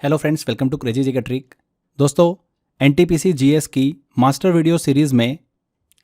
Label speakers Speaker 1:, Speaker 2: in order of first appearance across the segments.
Speaker 1: Hello friends, welcome to crazy GK trick. दोस्तों, NTPC GS की master video series में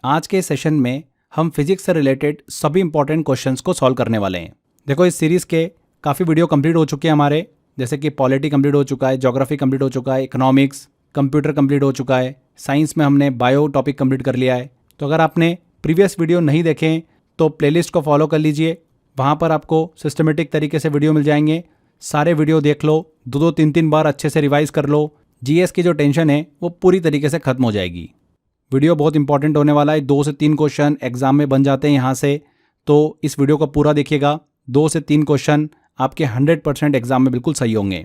Speaker 1: आज के सेशन में हम फिजिक्स से रिलेटेड सभी इंपॉर्टेंट क्वेश्चंस को सॉल्व करने वाले हैं। देखो, इस सीरीज़ के काफ़ी वीडियो कंप्लीट हो चुके हैं हमारे, जैसे कि पॉलिटी कंप्लीट हो चुका है, ज्योग्राफी कंप्लीट हो चुका है, इकोनॉमिक्स, कंप्यूटर कंप्लीट हो चुका है, साइंस में हमने बायो टॉपिक कंप्लीट कर लिया है। तो अगर आपने प्रीवियस वीडियो नहीं देखें तो प्लेलिस्ट को फॉलो कर लीजिए, वहाँ पर आपको सिस्टमेटिक तरीके से वीडियो मिल जाएंगे। सारे वीडियो देख लो, दो तीन तीन बार अच्छे से रिवाइज कर लो। जीएस की जो टेंशन है वो पूरी तरीके से खत्म हो जाएगी। वीडियो बहुत इंपॉर्टेंट होने वाला है। 2 से 3 क्वेश्चन एग्जाम में बन जाते हैं यहाँ से, तो इस वीडियो को पूरा देखिएगा। 2 से 3 क्वेश्चन आपके 100% एग्जाम में बिल्कुल सही होंगे।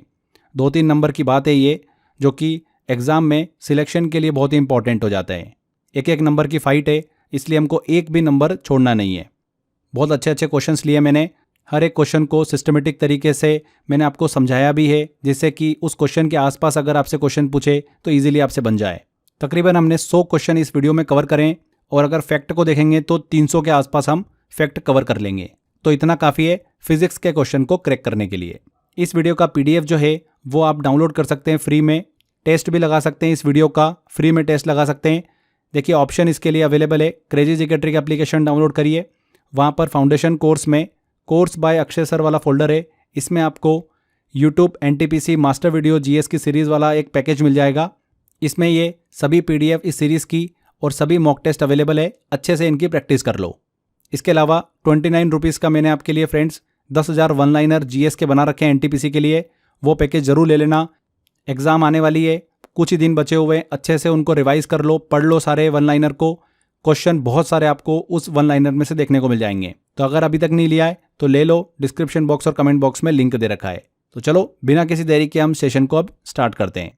Speaker 1: 2-3 नंबर की बात है ये, जो कि एग्जाम में सिलेक्शन के लिए बहुत ही इंपॉर्टेंट हो जाता है। एक एक नंबर की फाइट है, इसलिए हमको एक भी नंबर छोड़ना नहीं है। बहुत अच्छे अच्छे क्वेश्चंस लिए मैंने, हर एक क्वेश्चन को सिस्टमेटिक तरीके से मैंने आपको समझाया भी है, जिससे कि उस क्वेश्चन के आसपास अगर आपसे क्वेश्चन पूछे तो इजीली आपसे बन जाए। तकरीबन हमने 100 क्वेश्चन इस वीडियो में कवर करें, और अगर फैक्ट को देखेंगे तो 300 के आसपास हम फैक्ट कवर कर लेंगे। तो इतना काफ़ी है फिजिक्स के क्वेश्चन को क्रैक करने के लिए। इस वीडियो का PDF जो है वो आप डाउनलोड कर सकते हैं फ्री में। टेस्ट भी लगा सकते हैं, इस वीडियो का फ्री में टेस्ट लगा सकते हैं। देखिए, ऑप्शन इसके लिए अवेलेबल है। Crazy GK trick application download करिए, वहाँ पर फाउंडेशन कोर्स में कोर्स बाय अक्षय सर वाला फोल्डर है। इसमें आपको YouTube NTPC master video GS की सीरीज़ वाला एक पैकेज मिल जाएगा। इसमें ये सभी PDF इस सीरीज़ की और सभी मॉक टेस्ट अवेलेबल है। अच्छे से इनकी प्रैक्टिस कर लो। इसके अलावा 29 रुपीज़ का मैंने आपके लिए फ्रेंड्स 10,000 वन लाइनर जीएस के बना रखे हैं एनटीपीसी के लिए। वो पैकेज ज़रूर ले लेना। एग्ज़ाम आने वाली है, कुछ ही दिन बचे हुए, अच्छे से उनको रिवाइज़ कर लो, पढ़ लो सारे वन लाइनर को। क्वेश्चन बहुत सारे आपको उस वन लाइनर में से देखने को मिल जाएंगे। तो अगर अभी तक नहीं लिया है तो ले लो, डिस्क्रिप्शन बॉक्स और कमेंट बॉक्स में लिंक दे रखा है। तो चलो बिना किसी देरी के हम सेशन को अब स्टार्ट करते हैं।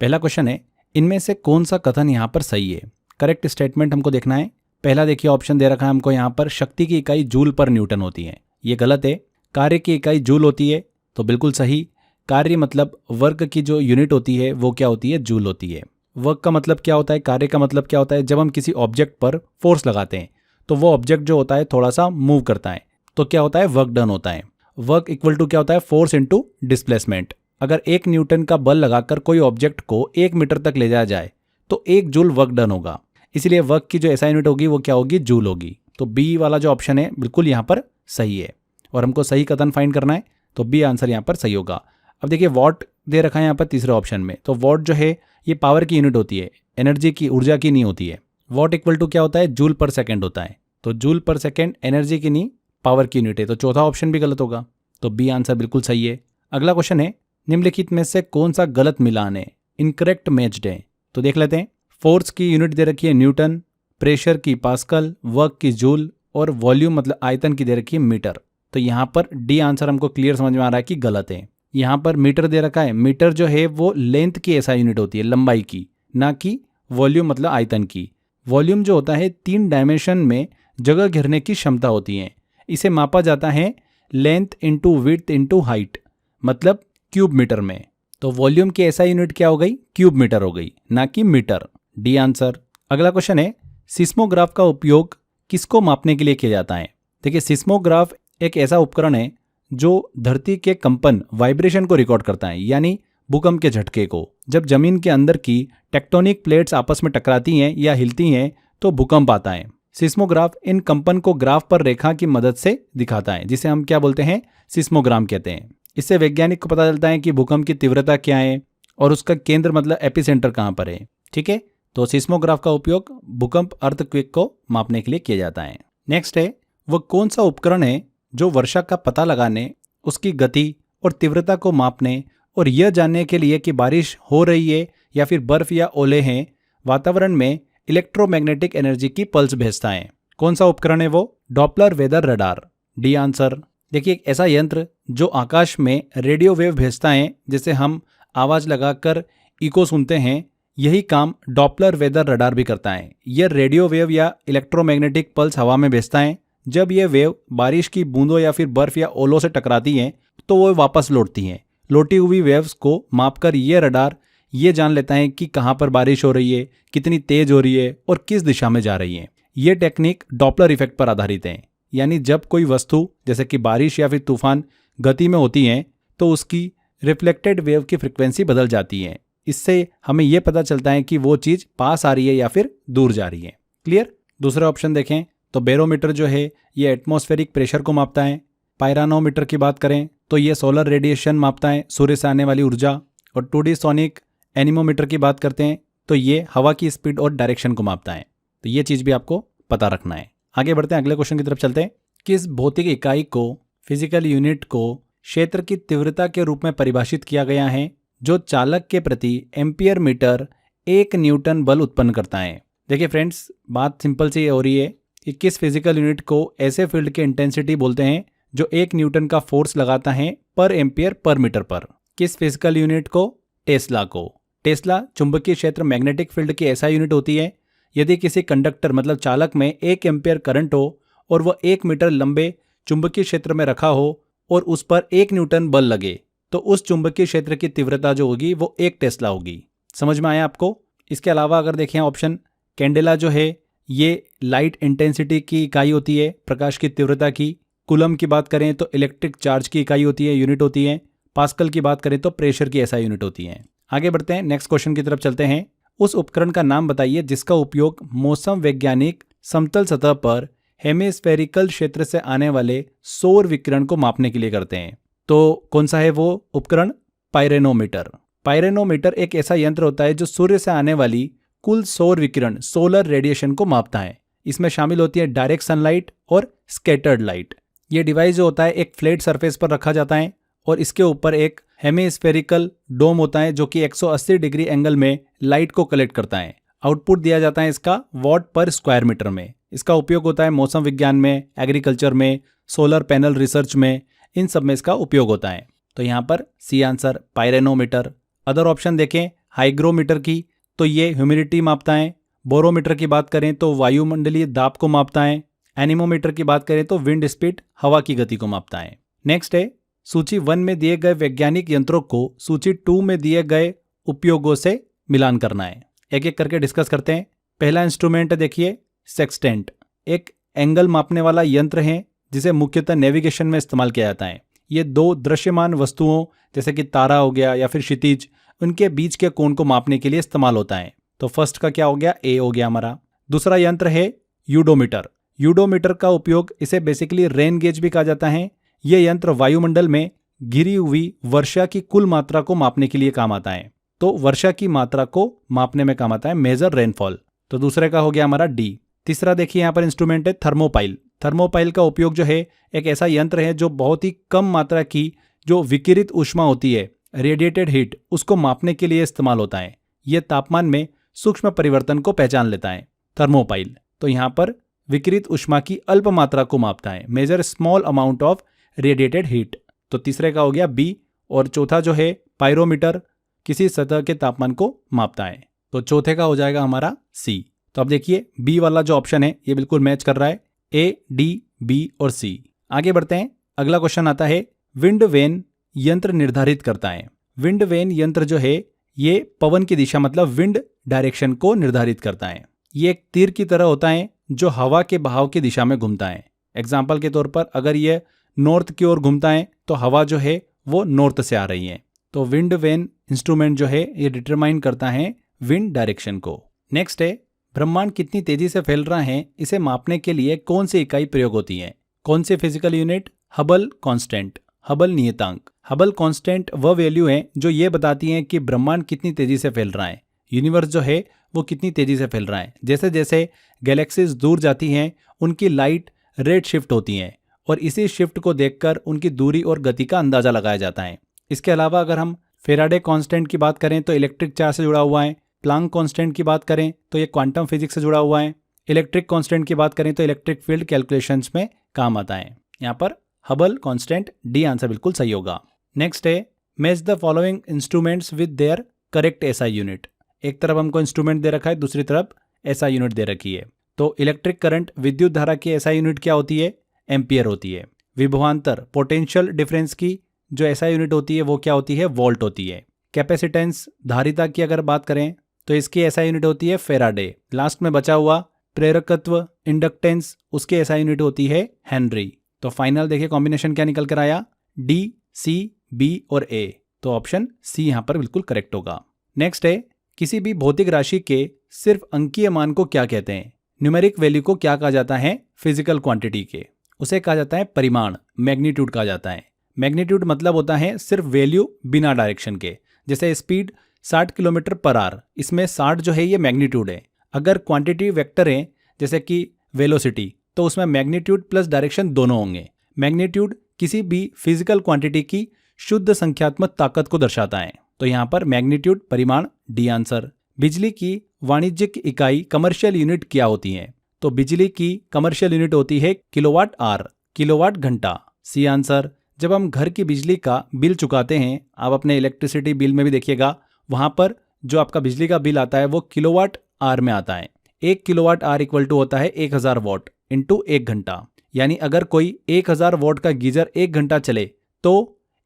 Speaker 1: पहला क्वेश्चन है, इनमें से कौन सा कथन यहाँ पर सही है? करेक्ट स्टेटमेंट हमको देखना है। पहला देखिए, ऑप्शन दे रखा है हमको यहाँ पर, शक्ति की इकाई जूल पर न्यूटन होती है। ये गलत है। कार्य की इकाई जूल होती है, तो बिल्कुल सही। कार्य मतलब वर्क की जो यूनिट होती है वो क्या होती है? जूल होती है। वर्क का मतलब क्या होता है, कार्य का मतलब क्या होता है? जब हम किसी ऑब्जेक्ट पर फोर्स लगाते हैं तो वो ऑब्जेक्ट जो होता है थोड़ा सा मूव करता है, तो क्या होता है? वर्क डन होता है। वर्क इक्वल टू क्या होता है? Force into displacement. अगर 1 न्यूटन का बल लगाकर कोई ऑब्जेक्ट को 1 मीटर तक ले जाया जाए तो 1 जूल वर्क डन होगा। इसलिए वर्क की जो SI यूनिट होगी वो क्या होगी? जूल होगी। तो बी वाला जो ऑप्शन है बिल्कुल यहाँ पर सही है, और हमको सही कथन फाइंड करना है, तो बी आंसर यहाँ पर सही होगा। अब देखिए, वॉट दे रखा है यहाँ पर तीसरे ऑप्शन में। तो वॉट जो है ये पावर की यूनिट होती है, एनर्जी की, ऊर्जा की नहीं होती है। वॉट इक्वल टू क्या होता है? जूल पर सेकेंड होता है। तो जूल पर सेकेंड एनर्जी की नहीं, पावर की यूनिट है। तो चौथा ऑप्शन भी गलत होगा, तो बी आंसर बिल्कुल सही है। अगला क्वेश्चन है, निम्नलिखित में से कौन सा गलत मिलान है? इनकरेक्ट मैच्ड है। तो देख लेते हैं। फोर्स की यूनिट दे रखी है न्यूटन, प्रेशर की पास्कल, वर्क की जूल, और वॉल्यूम मतलब आयतन की दे रखी है मीटर। तो यहाँ पर डी आंसर हमको क्लियर समझ में आ रहा है कि गलत है। यहाँ पर मीटर दे रखा है। मीटर जो है वो लेंथ की SI यूनिट होती है, लंबाई की, ना कि वॉल्यूम मतलब आयतन की। वॉल्यूम जो होता है 3 डायमेंशन में जगह घेरने की क्षमता होती है। इसे मापा जाता है length into width into height, मतलब क्यूब मीटर में। तो वॉल्यूम की SI यूनिट क्या हो गई? क्यूब मीटर हो गई, ना कि मीटर। D answer. अगला क्वेश्चन है, सिस्मोग्राफ का उपयोग किसको मापने के लिए किया जाता है? देखिए, सिस्मोग्राफ एक ऐसा उपकरण है जो धरती के कंपन, वाइब्रेशन को रिकॉर्ड करता है, यानी भूकंप के झटके को। जब जमीन के अंदर की टेक्टोनिक प्लेट्स आपस में टकराती हैं या हिलती हैं तो भूकंप आता है। सिस्मोग्राफ इन कंपन को ग्राफ पर रेखा की मदद से दिखाता है, जिसे हम क्या बोलते हैं? सिस्मोग्राम कहते हैं। इससे वैज्ञानिक को पता चलता है कि भूकंप की तीव्रता क्या है और उसका केंद्र मतलब एपिसेंटर कहाँ पर है। ठीक है, तो सिस्मोग्राफ का उपयोग भूकंप, अर्थक्वेक को मापने के लिए किया जाता है। नेक्स्ट है, वह कौन सा उपकरण है जो वर्षा का पता लगाने, उसकी गति और तीव्रता को मापने और यह जानने के लिए कि बारिश हो रही है या फिर बर्फ या ओले हैं, वातावरण में इलेक्ट्रोमैग्नेटिक एनर्जी की पल्स भेजता है? कौन सा उपकरण है वो? Doppler weather radar. D answer. देखिए, एक ऐसा यंत्र जो आकाश में रेडियो वेव भेजता है, जिसे हम आवाज़ लगाकर इको सुनते हैं, यही काम डॉपलर वेदर रडार भी करता है। यह रेडियो वेव या इलेक्ट्रोमैग्नेटिक पल्स हवा में भेजता है। जब ये वेव बारिश की बूंदों या फिर बर्फ या ओलों से टकराती हैं तो वो वापस लौटती हैं। लौटी हुई वेव्स को मापकर ये रडार ये जान लेता है कि कहाँ पर बारिश हो रही है, कितनी तेज हो रही है और किस दिशा में जा रही है। ये टेक्निक डॉपलर इफेक्ट पर आधारित है, यानी जब कोई वस्तु जैसे कि बारिश या फिर तूफान गति में होती है तो उसकी रिफ्लेक्टेड वेव की फ्रिक्वेंसी बदल जाती है। इससे हमें यह पता चलता है कि वो चीज़ पास आ रही है या फिर दूर जा रही है। क्लियर? दूसरा ऑप्शन देखें तो बैरोमीटर जो है ये एटमॉस्फेरिक प्रेशर को मापता है। पायरानोमीटर की बात करें तो ये सोलर रेडिएशन मापता है, सूर्य से आने वाली ऊर्जा। और 2D सोनिक एनीमोमीटर की बात करते हैं तो ये हवा की स्पीड और डायरेक्शन को मापता है। तो ये चीज़ भी आपको पता रखना है। आगे बढ़ते हैं, अगले क्वेश्चन की तरफ चलते हैं। किस भौतिक इकाई को, फिजिकल यूनिट को क्षेत्र की तीव्रता के रूप में परिभाषित किया गया है जो चालक के प्रति एम्पियर मीटर 1 न्यूटन बल उत्पन्न करता है? देखिए फ्रेंड्स, बात सिंपल सी हो रही है कि किस फिजिकल यूनिट को ऐसे फील्ड के इंटेंसिटी बोलते हैं जो 1 न्यूटन का फोर्स लगाता है पर एम्पियर पर मीटर पर। किस फिजिकल यूनिट को? टेस्ला को। टेस्ला चुंबकीय क्षेत्र मैग्नेटिक फील्ड की ऐसा यूनिट होती है यदि किसी कंडक्टर मतलब चालक में 1 एम्पियर करंट हो और वह 1 मीटर लंबे चुंबकीय क्षेत्र में रखा हो और उस पर 1 न्यूटन बल लगे तो उस चुंबकीय क्षेत्र की तीव्रता जो होगी वो 1 टेस्ला होगी। समझ में आया आपको? इसके अलावा अगर देखें ऑप्शन, कैंडेला जो है ये लाइट इंटेंसिटी की इकाई होती है, प्रकाश की तीव्रता की। कूलम की बात करें तो इलेक्ट्रिक चार्ज की इकाई होती है, यूनिट होती है। पास्कल की बात करें तो प्रेशर की ऐसा यूनिट होती है। आगे बढ़ते हैं, नेक्स्ट क्वेश्चन की तरफ चलते हैं। उस उपकरण का नाम बताइए जिसका उपयोग मौसम वैज्ञानिक समतल सतह पर हेमिस्फेरिकल क्षेत्र से आने वाले सौर विकिरण को मापने के लिए करते हैं। तो कौन सा है वो उपकरण? पायरेनोमीटर। पायरेनोमीटर एक ऐसा यंत्र होता है जो सूर्य से आने वाली कुल सौर विकिरण, सोलर रेडिएशन को मापता है। इसमें शामिल होती है डायरेक्ट सनलाइट और स्कैटर्ड लाइट। ये डिवाइस जो होता है एक फ्लैट सरफेस पर रखा जाता है और इसके ऊपर एक हेमिस्फेरिकल डोम होता है जो कि 180 डिग्री एंगल में लाइट को कलेक्ट करता है। आउटपुट दिया जाता है इसका वॉट पर स्क्वायर मीटर में। इसका उपयोग होता है मौसम विज्ञान में, एग्रीकल्चर में, सोलर पैनल रिसर्च में, इन सब में इसका उपयोग होता है। तो यहाँ पर सी आंसर पायरेनोमीटर। अदर ऑप्शन देखें, हाइग्रोमीटर की तो ये ह्यूमिडिटी मापता है। बोरोमीटर की बात करें तो वायुमंडलीय दाब को मापता है। एनीमोमीटर की बात करें तो विंड स्पीड, हवा की गति को मापता है। नेक्स्ट है, सूची 1 में दिए गए वैज्ञानिक यंत्रों को सूची 2 में दिए गए उपयोगों से मिलान करना है। एक एक करके डिस्कस करते हैं। पहला इंस्ट्रूमेंट देखिए, सेक्सटेंट। एक एंगल मापने वाला यंत्र है जिसे मुख्यतः नेविगेशन में इस्तेमाल किया जाता है। ये 2 दृश्यमान वस्तुओं जैसे कि तारा हो गया या फिर क्षितिज, उनके बीच के कोण को मापने के लिए इस्तेमाल होता है। तो फर्स्ट का क्या हो गया? ए हो गया हमारा। दूसरा यंत्र है यूडोमीटर। यूडोमीटर का उपयोग, इसे बेसिकली रेन गेज भी कहा जाता है। यह यंत्र वायुमंडल में गिरी हुई वर्षा की कुल मात्रा को मापने के लिए काम आता है। तो वर्षा की मात्रा को मापने में काम आता है, मेजर रेनफॉल। तो दूसरे का हो गया हमारा डी। तीसरा देखिए यहाँ पर इंस्ट्रूमेंट है थर्मोपाइल। थर्मोपाइल का उपयोग जो है एक ऐसा यंत्र है जो बहुत ही कम मात्रा की जो विकिरित ऊष्मा होती है, रेडिएटेड हीट, उसको मापने के लिए इस्तेमाल होता है। यह तापमान में सूक्ष्म परिवर्तन को पहचान लेता है, थर्मोपाइल। तो यहाँ पर विकिरित ऊष्मा की अल्प मात्रा को मापता है, measure small amount of radiated heat. तो तीसरे का हो गया बी। और चौथा जो है पायरोमीटर, किसी सतह के तापमान को मापता है। तो चौथे का हो जाएगा हमारा सी। तो अब देखिए बी वाला जो ऑप्शन है ये बिल्कुल मैच कर रहा है, ए, डी, बी और सी। आगे बढ़ते हैं, अगला क्वेश्चन आता है, विंड वेन यंत्र निर्धारित करता है। विंड वेन यंत्र जो है ये पवन की दिशा मतलब विंड डायरेक्शन को निर्धारित करता है। ये एक तीर की तरह होता है जो हवा के बहाव की दिशा में घूमता है। एग्जाम्पल के तौर पर अगर ये नॉर्थ की ओर घूमता है तो हवा जो है वो नॉर्थ से आ रही है। तो विंड वेन इंस्ट्रूमेंट जो है ये डिटरमाइन करता है विंड डायरेक्शन को। नेक्स्ट है, ब्रह्मांड कितनी तेजी से फैल रहा है, इसे मापने के लिए कौन सी इकाई प्रयोग होती है? कौन सी physical unit? Hubble constant, Hubble नियतांक। हबल कांस्टेंट वह वैल्यू है जो ये बताती है कि ब्रह्मांड कितनी तेजी से फैल रहा है, यूनिवर्स जो है वो कितनी तेजी से फैल रहा है। जैसे जैसे गैलेक्सीज दूर जाती हैं उनकी लाइट रेड शिफ्ट होती हैं और इसी शिफ्ट को देखकर उनकी दूरी और गति का अंदाजा लगाया जाता है। इसके अलावा अगर हम फेराडे कांस्टेंट की बात करें तो इलेक्ट्रिक चार्ज से जुड़ा हुआ है। प्लांक कांस्टेंट की बात करें तो ये क्वांटम फिजिक्स से जुड़ा हुआ है। इलेक्ट्रिक कांस्टेंट की बात करें तो इलेक्ट्रिक फील्ड कैलकुलेशंस में काम आता है। यहाँ पर हबल कांस्टेंट, डी आंसर बिल्कुल सही होगा। नेक्स्ट है, match the following instruments with their correct SI unit. एक तरफ हमको इंस्ट्रूमेंट दे रखा है, दूसरी तरफ एसआई यूनिट दे रखी है। तो इलेक्ट्रिक करंट, विद्युत धारा की एसआई यूनिट क्या होती है? एम्पियर होती है। विभवांतर, पोटेंशियल डिफरेंस की जो एसआई यूनिट होती है वो क्या होती है? वोल्ट होती है। कैपेसिटेंस, धारिता की अगर बात करें तो इसकी एसआई यूनिट होती है फेराडे। लास्ट में बचा हुआ प्रेरकत्व, इंडक्टेंस, उसकी एसआई यूनिट होती है हेनरी। तो फाइनल देखिए कॉम्बिनेशन क्या निकल कर आया, डी, सी, बी और ए। तो ऑप्शन सी यहाँ पर बिल्कुल करेक्ट होगा। नेक्स्ट है, किसी भी भौतिक राशि के सिर्फ अंकीय मान को क्या कहते हैं? न्यूमेरिक वैल्यू को क्या कहा जाता है फिजिकल क्वांटिटी के? उसे कहा जाता है परिमाण, मैग्नीट्यूड कहा जाता है। मैग्नीट्यूड मतलब होता है सिर्फ वैल्यू बिना डायरेक्शन के। जैसे स्पीड 60 किलोमीटर पर आवर, इसमें 60 जो है ये मैग्नीट्यूड है। अगर क्वांटिटी वेक्टर है जैसे कि वेलोसिटी, तो उसमें मैग्नीट्यूड प्लस डायरेक्शन दोनों होंगे। मैग्नीट्यूड किसी भी फिजिकल क्वांटिटी की शुद्ध संख्यात्मक ताकत को दर्शाता है। तो यहाँ पर मैग्नीट्यूड परिमाण, डी आंसर। बिजली की वाणिज्यिक इकाई कमर्शियल यूनिट क्या होती है? तो बिजली की कमर्शियल यूनिट होती है किलोवाट आवर, किलोवाट घंटा, सी आंसर। जब हम घर की बिजली का बिल चुकाते हैं, आप अपने इलेक्ट्रिसिटी बिल में भी देखिएगा, वहां पर जो आपका बिजली का बिल आता है वो किलोवाट आवर में आता है। 1 किलोवाट आवर इक्वल टू होता है 1000 वॉट इंटू 1 घंटा। यानी अगर कोई 1000 वॉट का गीजर 1 घंटा चले तो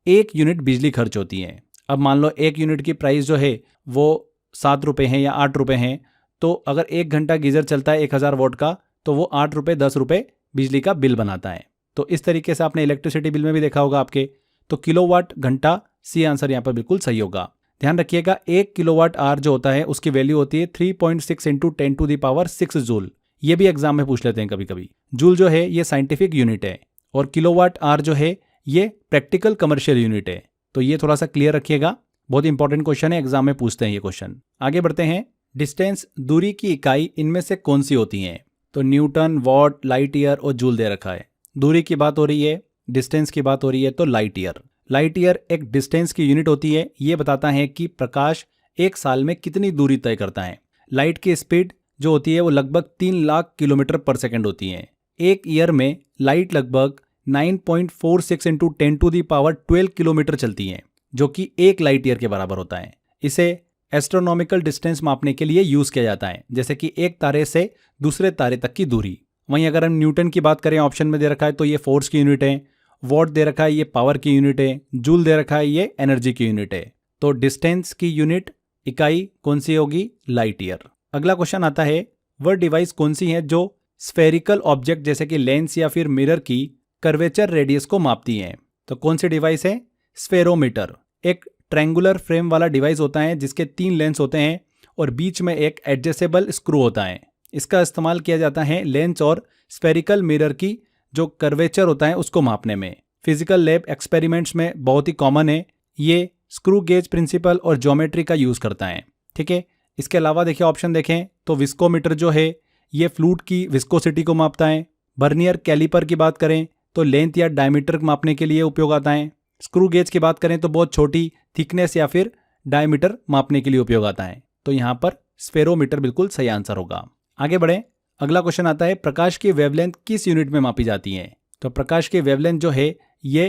Speaker 1: 1 यूनिट बिजली खर्च होती है। अब मान लो 1 यूनिट की प्राइस जो है वो 7 रुपये है या 8 रुपये हैं, तो अगर 1 घंटा गीजर चलता है 1000 वॉट का, तो वो 8 रुपये 10 रुपये बिजली का बिल बनाता है। तो इस तरीके से आपने इलेक्ट्रिसिटी बिल में भी देखा होगा आपके। तो किलोवाट घंटा, सी आंसर यहाँ पर बिल्कुल सही होगा। ध्यान रखिएगा, 1 किलोवाट आवर जो होता है उसकी वैल्यू होती है 3.6 इंटू 10⁻6 जूल। ये भी एग्जाम में पूछ लेते हैं कभी कभी। जूल जो है ये साइंटिफिक यूनिट है और किलोवाट आवर जो है ये प्रैक्टिकल कमर्शियल यूनिट है। तो ये थोड़ा सा क्लियर रखिएगा, बहुत इंपॉर्टेंट क्वेश्चन है, एग्जाम में पूछते हैं ये क्वेश्चन। आगे बढ़ते हैं। डिस्टेंस, दूरी की इकाई इनमें से कौन सी होती है? तो न्यूटन, वॉट, लाइट ईयर और जूल दे रखा है। दूरी की बात हो रही है, डिस्टेंस की बात हो रही है, तो लाइट ईयर। लाइट ईयर एक डिस्टेंस की यूनिट होती है। ये बताता है कि प्रकाश 1 साल में कितनी दूरी तय करता है। लाइट की स्पीड जो होती है वो लगभग 3 लाख किलोमीटर पर सेकंड होती है। 1 ईयर में लाइट लगभग 9.46 इंटू 10⁻12 किलोमीटर चलती है, जो कि 1 लाइट ईयर के बराबर होता है। इसे एस्ट्रोनॉमिकल डिस्टेंस मापने के लिए यूज किया जाता है, जैसे कि एक तारे से दूसरे तारे तक की दूरी। वहीं अगर हम न्यूटन की बात करें, ऑप्शन में दे रखा है, तो ये फोर्स की यूनिट है। वॉट दे रखा है, ये पावर की यूनिट है। जूल दे रखा है, ये एनर्जी की यूनिट है। तो डिस्टेंस की यूनिट, इकाई कौन सी होगी? Light year. अगला क्वेश्चन आता है, वह डिवाइस कौन सी है जो स्फेरिकल ऑब्जेक्ट जैसे कि लेंस या फिर मिरर की कर्वेचर रेडियस को मापती है? तो कौन सी डिवाइस है? स्फेरोमीटर। एक ट्रायंगुलर फ्रेम वाला डिवाइस होता है जिसके 3 लेंस होते हैं और बीच में एक एडजस्टेबल स्क्रू होता है। इसका इस्तेमाल किया जाता है लेंस और स्फेरिकल मिरर की जो कर्वेचर होता है उसको मापने में। फिजिकल लैब एक्सपेरिमेंट्स में बहुत ही कॉमन है। ये स्क्रू गेज प्रिंसिपल और ज्योमेट्री का यूज करता है। ठीक है, इसके अलावा देखिए ऑप्शन देखें तो विस्कोमीटर जो है ये फ्लूइड की विस्कोसिटी को मापता है। बर्नियर कैलिपर की बात करें तो लेंथ या डायमीटर मापने के लिए उपयोग आता है। स्क्रू गेज की बात करें तो बहुत छोटी थिकनेस या फिर डायमीटर मापने के लिए उपयोग आता है। तो यहाँ पर स्फेरोमीटर बिल्कुल सही आंसर होगा। आगे बढ़े। अगला क्वेश्चन आता है, प्रकाश की वेवलेंथ किस यूनिट में मापी जाती है? तो प्रकाश की वेवलेंथ जो है ये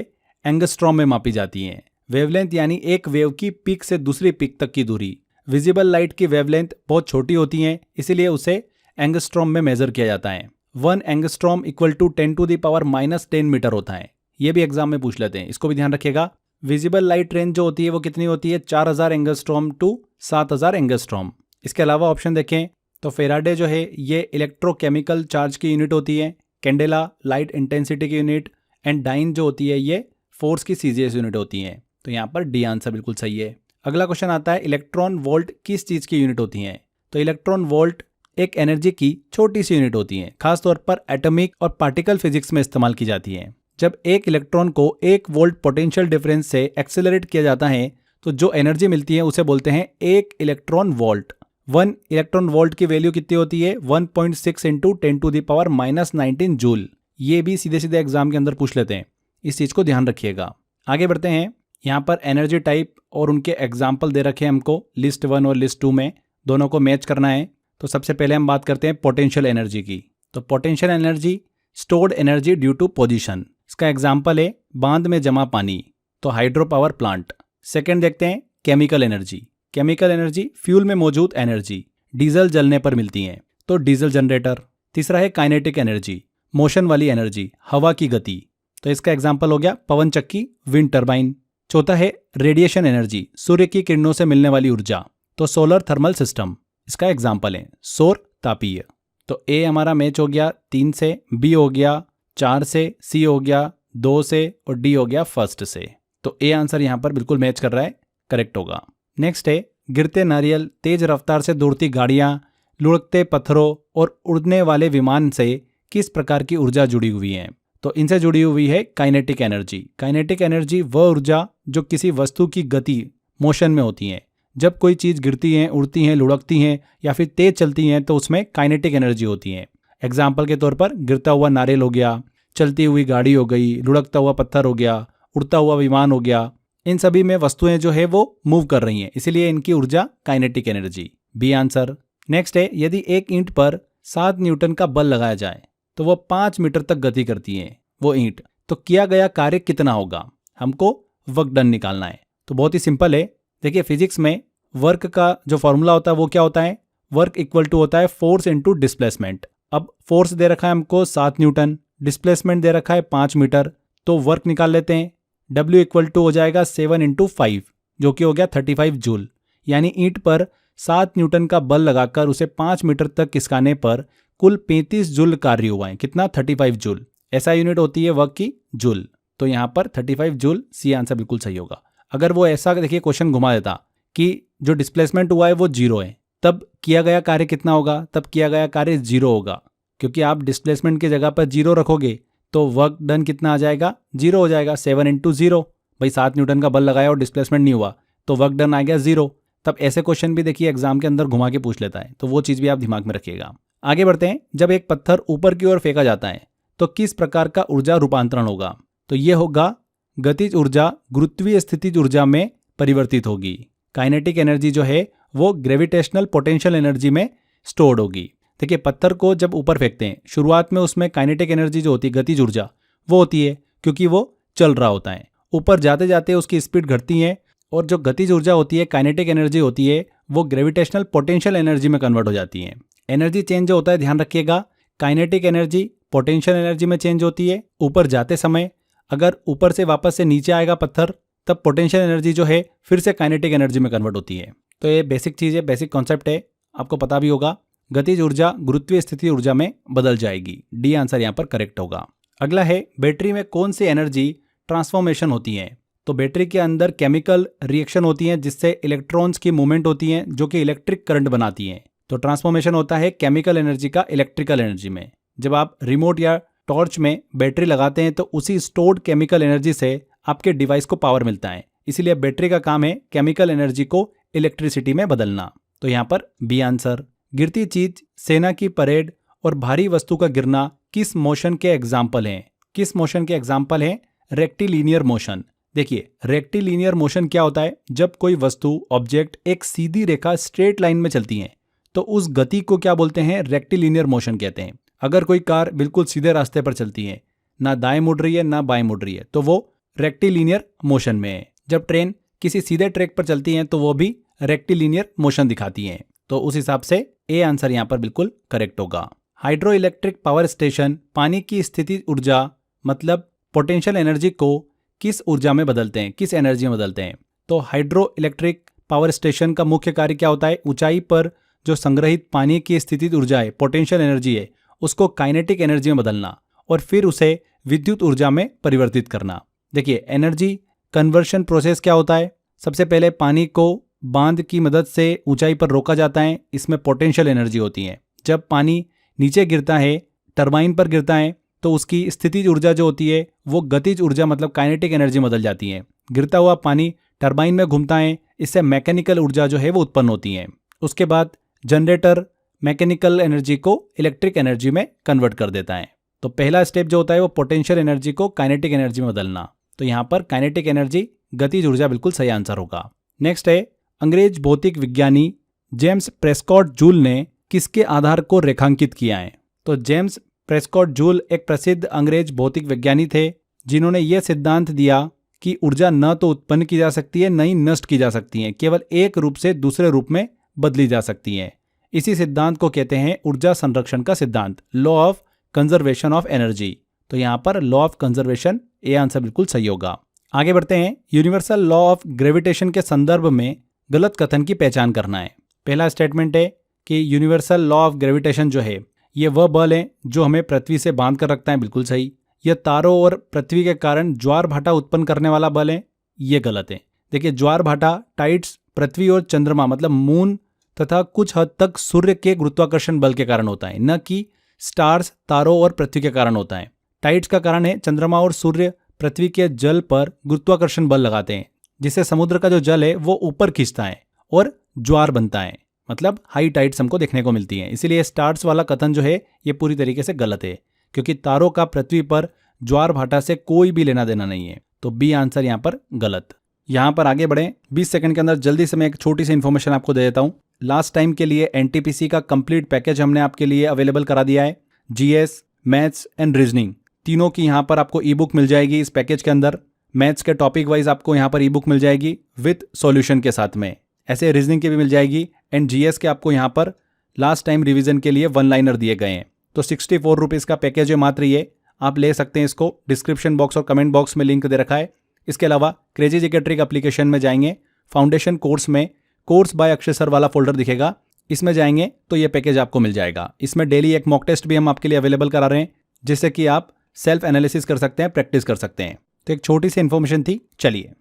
Speaker 1: एंगस्ट्रॉम में मापी जाती है। वेवलेंथ यानी एक वेव की पीक से दूसरी पीक तक की दूरी। विजिबल लाइट की वेवलेंथ बहुत छोटी होती है, इसीलिए उसे एंगस्ट्रॉम में मेजर किया जाता है। 1 एंगस्ट्रॉम इक्वल टू 10⁻⁻10 मीटर होता है। ये भी एग्जाम में पूछ लेते हैं, इसको भी ध्यान रखिएगा। विजिबल लाइट रेंज जो होती है वो कितनी होती है? 4000 एंगस्ट्रॉम टू 7000 एंगस्ट्रॉम। इसके अलावा ऑप्शन देखें तो फेराडे जो है ये इलेक्ट्रोकेमिकल चार्ज की यूनिट होती है। कैंडेला लाइट इंटेंसिटी की यूनिट एंड डाइन जो होती है ये फोर्स की सीजीएस यूनिट होती है। तो यहाँ पर डी आंसर बिल्कुल सही है। अगला क्वेश्चन आता है, इलेक्ट्रॉन वोल्ट किस चीज की यूनिट होती है? तो इलेक्ट्रॉन वोल्ट एक एनर्जी की छोटी सी यूनिट होती है, खासतौर पर एटॉमिक और पार्टिकल फिजिक्स में इस्तेमाल की जाती है। जब एक इलेक्ट्रॉन को 1 वोल्ट पोटेंशियल डिफरेंस से एक्सेलरेट किया जाता है तो जो एनर्जी मिलती है उसे बोलते हैं 1 इलेक्ट्रॉन वोल्ट। 1 इलेक्ट्रॉन वोल्ट की वैल्यू कितनी होती है? 1.6 इंटू 10⁻⁻19 जूल। ये भी सीधे सीधे एग्जाम के अंदर पूछ लेते हैं, इस चीज को ध्यान रखिएगा। आगे बढ़ते हैं। यहाँ पर एनर्जी टाइप और उनके एग्जाम्पल दे रखे हैं हमको, लिस्ट 1 और लिस्ट 2 में, दोनों को मैच करना है। तो सबसे पहले हम बात करते हैं पोटेंशियल एनर्जी की। तो potential energy stored energy due to position. इसका एग्जाम्पल है बांध में जमा पानी, तो हाइड्रो पावर प्लांट। सेकेंड देखते हैं chemical energy. Chemical energy fuel में मौजूद एनर्जी, डीजल जलने पर मिलती है, तो डीजल जनरेटर। तीसरा है काइनेटिक एनर्जी, मोशन वाली एनर्जी, हवा की गति, तो इसका एग्जाम्पल हो गया पवन चक्की, विंड टर्बाइन। चौथा है रेडिएशन एनर्जी, सूर्य की किरणों से मिलने वाली ऊर्जा, तो सोलर थर्मल सिस्टम इसका एग्जाम्पल है, सौर तापीय। तो ए हमारा मैच हो गया 3 से, बी हो गया 4 से, सी हो गया 2 से और डी हो गया फर्स्ट से। तो ए आंसर यहाँ पर बिल्कुल मैच कर रहा है, करेक्ट होगा। नेक्स्ट है, गिरते नारियल, तेज रफ्तार से दौड़ती गाड़ियाँ, लुढ़कते पत्थरों और उड़ने वाले विमान से किस प्रकार की ऊर्जा जुड़ी हुई है? तो इनसे जुड़ी हुई है काइनेटिक एनर्जी। काइनेटिक एनर्जी वह ऊर्जा जो किसी वस्तु की गति, मोशन में होती है। जब कोई चीज़ गिरती हैं, उड़ती हैं, लुढ़कती हैं या फिर तेज चलती हैं तो उसमें काइनेटिक एनर्जी होती है। एग्जाम्पल के तौर पर गिरता हुआ नारियल हो गया, चलती हुई गाड़ी हो गई, लुढ़कता हुआ पत्थर हो गया, उड़ता हुआ विमान हो गया। इन सभी में वस्तुएं जो है वो मूव कर रही हैं, इसीलिए इनकी ऊर्जा kinetic energy, B answer. Next है, यदि एक ईंट पर 7 न्यूटन का बल लगाया जाए तो वो 5 मीटर तक गति करती है वो ईंट, तो किया गया कार्य कितना होगा? हमको वर्क डन निकालना है। तो बहुत ही सिंपल है। देखिए, फिजिक्स में वर्क का जो फॉर्मूला होता है वो क्या होता है? वर्क इक्वल टू होता है फोर्स इनटू डिस्प्लेसमेंट। अब फोर्स दे रखा है हमको 7 न्यूटन, डिस्प्लेसमेंट दे रखा है 5 मीटर, तो वर्क निकाल लेते हैं। W इक्वल टू हो जाएगा 7 × 5 जो कि हो गया 35 जूल। यानी ईंट पर 7 न्यूटन का बल लगाकर उसे 5 मीटर तक खिसकाने पर कुल 35 जूल कार्य हुआ है। कितना? 35 जूल। ऐसा यूनिट होती है वर्क की, जूल। तो यहाँ पर 35 जूल, सी आंसर बिल्कुल सही होगा। अगर वो ऐसा देखिए क्वेश्चन घुमा देता कि जो डिस्प्लेसमेंट हुआ है वो 0 है, तब किया गया कार्य कितना होगा? तब किया गया कार्य 0 होगा, क्योंकि आप डिस्प्लेसमेंट की जगह पर 0 रखोगे तो वर्क डन कितना आ जाएगा? 0 हो जाएगा। 7 × 0, भाई 7 न्यूटन का बल लगाया और डिस्प्लेसमेंट नहीं हुआ तो वर्क डन आ गया 0। तब ऐसे क्वेश्चन भी देखिए एग्जाम के अंदर घुमा के पूछ लेता है, तो वो चीज़ भी आप दिमाग में रखिएगा। आगे बढ़ते हैं। जब एक पत्थर ऊपर की ओर फेंका जाता है तो किस प्रकार का ऊर्जा रूपांतरण होगा? तो ये होगा गतिज ऊर्जा गुरुत्वीय स्थितिज ऊर्जा में परिवर्तित होगी। काइनेटिक एनर्जी जो है वो ग्रेविटेशनल पोटेंशियल एनर्जी में स्टोर्ड होगी। देखिए, पत्थर को जब ऊपर फेंकते हैं, शुरुआत में उसमें काइनेटिक एनर्जी जो होती है, गतिज ऊर्जा, वो होती है क्योंकि वो चल रहा होता है। ऊपर जाते जाते उसकी स्पीड घटती है और जो गतिज ऊर्जा होती है, काइनेटिक एनर्जी होती है, वो ग्रेविटेशनल पोटेंशियल एनर्जी में कन्वर्ट हो जाती है। एनर्जी चेंज जो होता है, ध्यान रखिएगा, काइनेटिक एनर्जी पोटेंशियल एनर्जी में चेंज होती है ऊपर जाते समय। अगर ऊपर से वापस से नीचे आएगा पत्थर, तब पोटेंशियल एनर्जी जो है फिर से काइनेटिक एनर्जी में कन्वर्ट होती है। तो ये बेसिक चीज़ है, बेसिक कॉन्सेप्ट है, आपको पता भी होगा। गतिज ऊर्जा गुरुत्वीय स्थिति ऊर्जा में बदल जाएगी। डी आंसर यहाँ पर करेक्ट होगा। अगला है, बैटरी में कौन सी एनर्जी ट्रांसफॉर्मेशन होती है? तो बैटरी के अंदर केमिकल रिएक्शन होती है जिससे इलेक्ट्रॉन्स की मूवमेंट होती है जो कि इलेक्ट्रिक करंट बनाती है। तो ट्रांसफॉर्मेशन होता है केमिकल एनर्जी का इलेक्ट्रिकल एनर्जी में। जब आप रिमोट या टॉर्च में बैटरी लगाते हैं तो उसी स्टोर्ड केमिकल एनर्जी से आपके डिवाइस को पावर मिलता है। इसीलिए बैटरी का काम है केमिकल एनर्जी को इलेक्ट्रिसिटी में बदलना। तो यहाँ पर बी आंसर। गिरती चीज, सेना की परेड और भारी वस्तु का गिरना किस मोशन के एग्जाम्पल हैं? किस मोशन के एग्जाम्पल हैं? Rectilinear motion. देखिए, रेक्टिलिनियर मोशन क्या होता है? जब कोई वस्तु, ऑब्जेक्ट एक सीधी रेखा स्ट्रेट लाइन में चलती है तो उस गति को क्या बोलते हैं? रेक्टिलिनियर मोशन कहते हैं। अगर कोई कार बिल्कुल सीधे रास्ते पर चलती है, ना दाएं मुड़ रही है ना बाएं मुड़ रही है, तो वो रेक्टिलिनियर मोशन में है। जब ट्रेन किसी सीधे ट्रैक पर चलती है तो वो भी रेक्टिलिनियर मोशन दिखाती है। तो उस हिसाब से ए आंसर यहाँ पर बिल्कुल करेक्ट होगा। हाइड्रो इलेक्ट्रिक पावर स्टेशन पानी की स्थिति ऊर्जा मतलब पोटेंशियल एनर्जी को किस ऊर्जा में बदलते हैं, किस एनर्जी में बदलते हैं? तो हाइड्रो इलेक्ट्रिक पावर स्टेशन का मुख्य कार्य क्या होता है? ऊंचाई पर जो संग्रहित पानी की स्थिति ऊर्जा है, पोटेंशियल एनर्जी है, उसको काइनेटिक एनर्जी में बदलना और फिर उसे विद्युत ऊर्जा में परिवर्तित करना। देखिए, एनर्जी कन्वर्शन प्रोसेस क्या होता है? सबसे पहले पानी को बांध की मदद से ऊंचाई पर रोका जाता है, इसमें पोटेंशियल एनर्जी होती है। जब पानी नीचे गिरता है, टरबाइन पर गिरता है, तो उसकी स्थितिज ऊर्जा जो होती है वो गतिज ऊर्जा मतलब काइनेटिक एनर्जी में बदल जाती है। गिरता हुआ पानी टरबाइन में घूमता है, इससे मैकेनिकल ऊर्जा जो है वो उत्पन्न होती है। उसके बाद जनरेटर मैकेनिकल एनर्जी को इलेक्ट्रिक एनर्जी में कन्वर्ट कर देता है। तो पहला स्टेप जो होता है वो पोटेंशियल एनर्जी को काइनेटिक एनर्जी में बदलना। तो यहाँ पर काइनेटिक एनर्जी, गतिज ऊर्जा बिल्कुल सही आंसर होगा। नेक्स्ट है, अंग्रेज भौतिक विज्ञानी जेम्स प्रेस्कॉट जूल ने किसके आधार को रेखांकित किया है? तो जेम्स प्रेस्कॉट जूल एक प्रसिद्ध अंग्रेज भौतिक विज्ञानी थे जिन्होंने यह सिद्धांत दिया कि ऊर्जा न तो उत्पन्न की जा सकती है न ही नष्ट की जा सकती है, केवल एक रूप से दूसरे रूप में बदली जा सकती है। इसी सिद्धांत को कहते हैं ऊर्जा संरक्षण का सिद्धांत, law of conservation of energy. तो यहाँ पर law of conservation, A answer बिल्कुल सही होगा। आगे बढ़ते हैं, यूनिवर्सल लॉ ऑफ ग्रेविटेशन के संदर्भ में गलत कथन की पहचान करना है। पहला स्टेटमेंट है कि यूनिवर्सल लॉ ऑफ ग्रेविटेशन जो है ये वह बल है जो हमें पृथ्वी से बांध कर रखता है, बिल्कुल सही। यह तारों और पृथ्वी के कारण ज्वार भाटा उत्पन्न करने वाला बल है, ये गलत है। देखिए ज्वार भाटा टाइड्स पृथ्वी और चंद्रमा मतलब मून तथा कुछ हद तक सूर्य के गुरुत्वाकर्षण बल के कारण होता है, न कि स्टार्स तारों और पृथ्वी के कारण होता है। टाइड्स का कारण है चंद्रमा और सूर्य पृथ्वी के जल पर गुरुत्वाकर्षण बल लगाते हैं, जिससे समुद्र का जो जल है वो ऊपर खींचता है और ज्वार बनता है, मतलब हाई टाइड्स हमको देखने को मिलती है। इसीलिए स्टार्स वाला कथन जो है ये पूरी तरीके से गलत है, क्योंकि तारों का पृथ्वी पर ज्वार भाटा से कोई भी लेना देना नहीं है। तो बी आंसर यहाँ पर गलत। यहाँ पर आगे बढ़ें, 20 सेकंड के अंदर जल्दी से मैं एक छोटी सी इन्फॉर्मेशन आपको दे देता हूँ। लास्ट टाइम के लिए एनटीपीसी का कंप्लीट पैकेज हमने आपके लिए अवेलेबल करा दिया है। जीएस, मैथ्स एंड रीजनिंग तीनों की यहाँ पर आपको ई बुक मिल जाएगी इस पैकेज के अंदर। मैथ्स के टॉपिक वाइज आपको यहाँ पर ई बुक मिल जाएगी विथ सॉल्यूशन के साथ में, ऐसे रीजनिंग की भी मिल जाएगी। एंड जीएस के आपको यहाँ पर लास्ट टाइम रिवीजन के लिए 1 लाइनर दिए गए हैं। तो 64 रुपीज़ का पैकेज है मात्र, ये आप ले सकते हैं इसको। डिस्क्रिप्शन बॉक्स और कमेंट बॉक्स में लिंक दे रखा है। इसके अलावा क्रेजी जीके ट्रिक एप्लीकेशन में जाएंगे, फाउंडेशन कोर्स में कोर्स बाय अक्षय सर वाला फोल्डर दिखेगा, इसमें जाएंगे तो ये पैकेज आपको मिल जाएगा। इसमें डेली एक मॉक टेस्ट भी हम आपके लिए अवेलेबल करा रहे हैं, जिससे कि आप सेल्फ एनालिसिस कर सकते हैं, प्रैक्टिस कर सकते हैं। तो एक छोटी सी इन्फॉर्मेशन थी। चलिए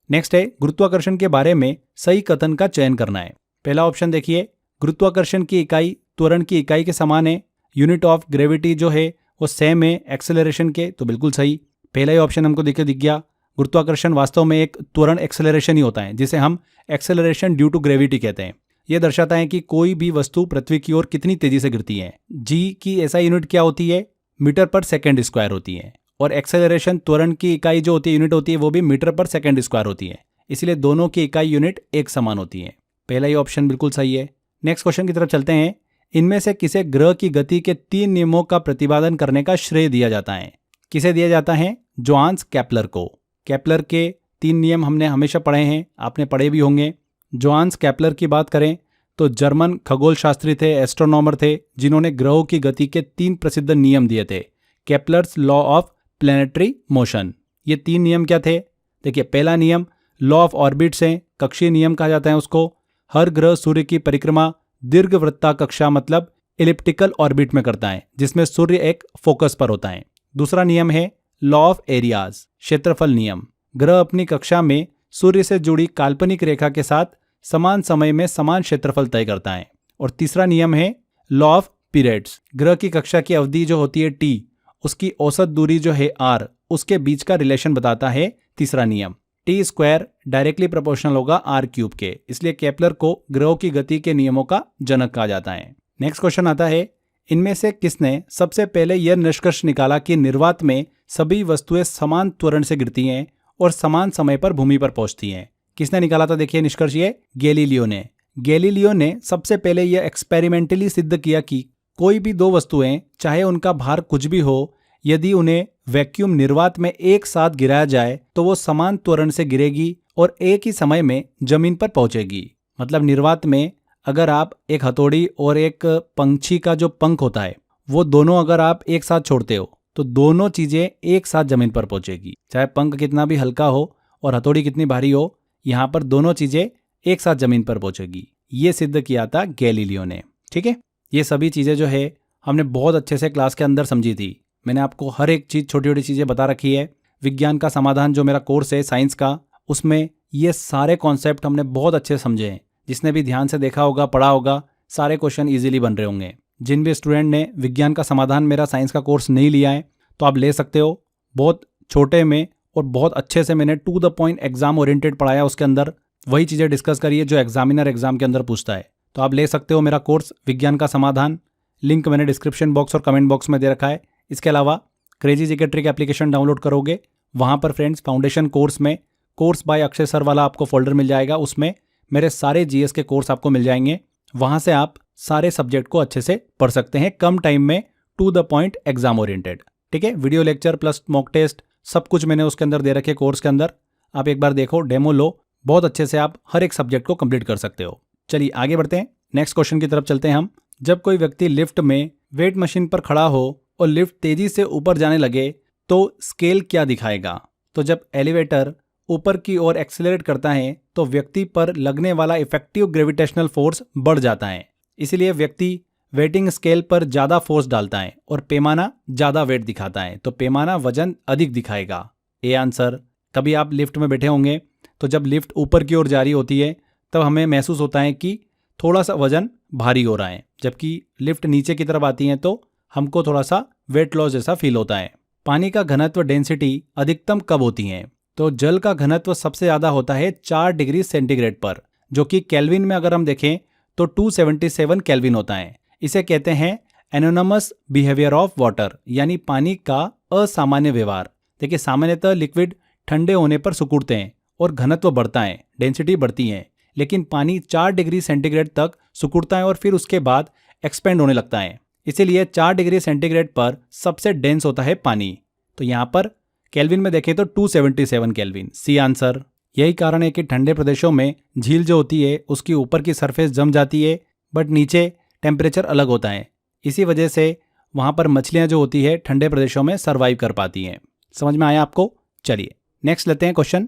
Speaker 1: नेक्स्ट है गुरुत्वाकर्षण के बारे में सही कथन का चयन करना है। पहला ऑप्शन देखिए, गुरुत्वाकर्षण की इकाई त्वरण की इकाई के समान है, यूनिट ऑफ ग्रेविटी जो है वो सेम है एक्सेलरेशन के, तो बिल्कुल सही। पहला ही ऑप्शन हमको दिख गया। गुरुत्वाकर्षण वास्तव में एक त्वरण एक्सेलरेशन ही होता है, जिसे हम एक्सेलरेशन ड्यू टू ग्रेविटी कहते हैं। यह दर्शाता है कि कोई भी वस्तु पृथ्वी की ओर कितनी तेजी से गिरती है। जी की ऐसा यूनिट क्या होती है, मीटर पर सेकेंड स्क्वायर होती है, और एक्सेलरेशन त्वरण की इकाई जो होती है यूनिट होती है वो भी मीटर पर सेकेंड स्क्वायर होती है। इसलिए दोनों की इकाई यूनिट एक समान होती है। पहला ही ऑप्शन बिल्कुल सही है। नेक्स्ट क्वेश्चन की तरफ चलते हैं। इनमें से किसे ग्रह की गति के 3 नियमों का प्रतिपादन करने का श्रेय दिया जाता है? किसे दिया जाता है? जोहान्स केपलर को। केपलर के 3 नियम हमने हमेशा पढ़े हैं, आपने पढ़े भी होंगे। जोहान्स केपलर की बात करें तो जर्मन खगोल शास्त्री थे, एस्ट्रोनॉमर थे, जिन्होंने ग्रहों की गति के 3 प्रसिद्ध नियम दिए थे। Kepler's law of planetary motion. ये 3 नियम क्या थे? देखिए, पहला नियम लॉ ऑफ ऑर्बिट्स है, कक्षीय नियम कहा जाता है उसको। हर ग्रह सूर्य की परिक्रमा दीर्घवृत्ताकक्षा मतलब इलिप्टिकल ऑर्बिट में करता है, जिसमें सूर्य एक फोकस पर होता है। दूसरा नियम है लॉ ऑफ एरियाज, क्षेत्रफल नियम। ग्रह अपनी कक्षा में सूर्य से जुड़ी काल्पनिक रेखा के साथ समान समय में समान क्षेत्रफल तय करता है। और तीसरा नियम है लॉ ऑफ पीरियड्स। ग्रह की कक्षा की अवधि जो होती है टी, उसकी औसत दूरी जो है आर, उसके बीच का रिलेशन बताता है तीसरा नियम। टी स्क्वायर डायरेक्टली प्रोपोर्शनल होगा आर क्यूब के, इसलिए केपलर को ग्रहों की गति के नियमों का जनक कहा जाता है। नेक्स्ट क्वेश्चन आता है, इनमें से किसने सबसे पहले यह निष्कर्ष निकाला कि निर्वात में सभी वस्तुएं समान त्वरण से गिरती हैं और समान समय पर भूमि पर पहुंचती हैं? किसने निकाला था? देखिए निष्कर्ष ये गैलीलियो ने। गैलीलियो ने सबसे पहले यह एक्सपेरिमेंटली सिद्ध किया कि कोई भी 2 वस्तुएं, चाहे उनका भार कुछ भी हो, यदि उन्हें वैक्यूम निर्वात में एक साथ गिराया जाए तो वो समान त्वरण से गिरेगी और एक ही समय में जमीन पर पहुंचेगी। मतलब निर्वात में अगर आप एक हथौड़ी और एक पंछी का जो पंख होता है, वो दोनों अगर आप एक साथ छोड़ते हो तो दोनों चीजें एक साथ जमीन पर पहुंचेगी। चाहे पंख कितना भी हल्का हो और हथौड़ी कितनी भारी हो, यहाँ पर दोनों चीजें एक साथ जमीन पर पहुंचेगी। ये सिद्ध किया था गैलीलियो ने। ठीक है, ये सभी चीजें जो है हमने बहुत अच्छे से क्लास के अंदर समझी थी। मैंने आपको हर एक चीज छोटी छोटी चीजें बता रखी है। विज्ञान का समाधान जो मेरा कोर्स है साइंस का, उसमें ये सारे कॉन्सेप्ट हमने बहुत अच्छे से समझे हैं। जिसने भी ध्यान से देखा होगा, पढ़ा होगा, सारे क्वेश्चन इजीली बन रहे होंगे। जिन भी स्टूडेंट ने विज्ञान का समाधान मेरा साइंस का कोर्स नहीं लिया है तो आप ले सकते हो। बहुत छोटे में और बहुत अच्छे से मैंने to the point exam oriented पढ़ाया। उसके अंदर वही चीज़ें डिस्कस करिए जो एग्जामिनर एग्जाम के अंदर पूछता है। तो आप ले सकते हो मेरा कोर्स विज्ञान का समाधान। लिंक मैंने डिस्क्रिप्शन बॉक्स और कमेंट बॉक्स में दे रखा है। इसके अलावा crazy GK trick application download करोगे, वहाँ पर फ्रेंड्स फाउंडेशन कोर्स में कोर्स बाय अक्षय सर वाला आपको फोल्डर मिल जाएगा। उसमें मेरे सारे जीएस के कोर्स आपको मिल जाएंगे। वहाँ से आप सारे सब्जेक्ट को अच्छे से पढ़ सकते हैं, कम टाइम में, to the point exam oriented. ठीक है, video lecture plus mock test सब कुछ मैंने उसके अंदर दे रखे कोर्स के अंदर। आप एक बार देखो, डेमो लो, बहुत अच्छे से आप हर एक सब्जेक्ट को कंप्लीट कर सकते हो। चलिए आगे बढ़ते हैं, नेक्स्ट क्वेश्चन की तरफ चलते हैं हम। जब कोई व्यक्ति लिफ्ट में वेट मशीन पर खड़ा हो और लिफ्ट तेजी से ऊपर जाने लगे तो स्केल क्या दिखाएगा? तो जब एलिवेटर ऊपर की ओर एक्सेलरेट करता है तो व्यक्ति पर लगने वाला इफेक्टिव ग्रेविटेशनल फोर्स बढ़ जाता है। इसलिए व्यक्ति वेटिंग स्केल पर ज़्यादा फोर्स डालता है और पैमाना ज़्यादा वेट दिखाता है, तो पैमाना वजन अधिक दिखाएगा। A answer. कभी आप लिफ्ट में बैठे होंगे तो जब लिफ्ट ऊपर की ओर जा रही होती है तब हमें महसूस होता है कि थोड़ा सा वजन भारी हो रहा है, जबकि लिफ्ट नीचे की तरफ आती है तो हमको थोड़ा सा वेट लॉस जैसा फील होता है। पानी का घनत्व डेंसिटी अधिकतम कब होती है? तो जल का घनत्व सबसे ज़्यादा होता है 4 डिग्री सेंटीग्रेड पर, जो कि केल्विन में अगर हम देखें तो 277 केल्विन होता है। इसे कहते हैं एनोनमस बिहेवियर ऑफ वाटर, यानी पानी का असामान्य व्यवहार। देखिए, सामान्यतः लिक्विड ठंडे होने पर सिकुड़ते हैं और घनत्व बढ़ता है, डेंसिटी बढ़ती है, लेकिन पानी 4 डिग्री सेंटीग्रेड तक सिकुड़ता है और फिर उसके बाद एक्सपेंड होने लगता है। इसीलिए 4 डिग्री सेंटीग्रेड पर सबसे डेंस होता है पानी। तो यहाँ पर केल्विन में देखें तो 277 केल्विन, सी आंसर। यही कारण है कि ठंडे प्रदेशों में झील जो होती है उसकी ऊपर की सरफेस जम जाती है, बट नीचे टेम्परेचर अलग होता है। इसी वजह से वहाँ पर मछलियाँ जो होती है ठंडे प्रदेशों में सर्वाइव कर पाती हैं। समझ में आया आपको? चलिए नेक्स्ट लेते हैं क्वेश्चन।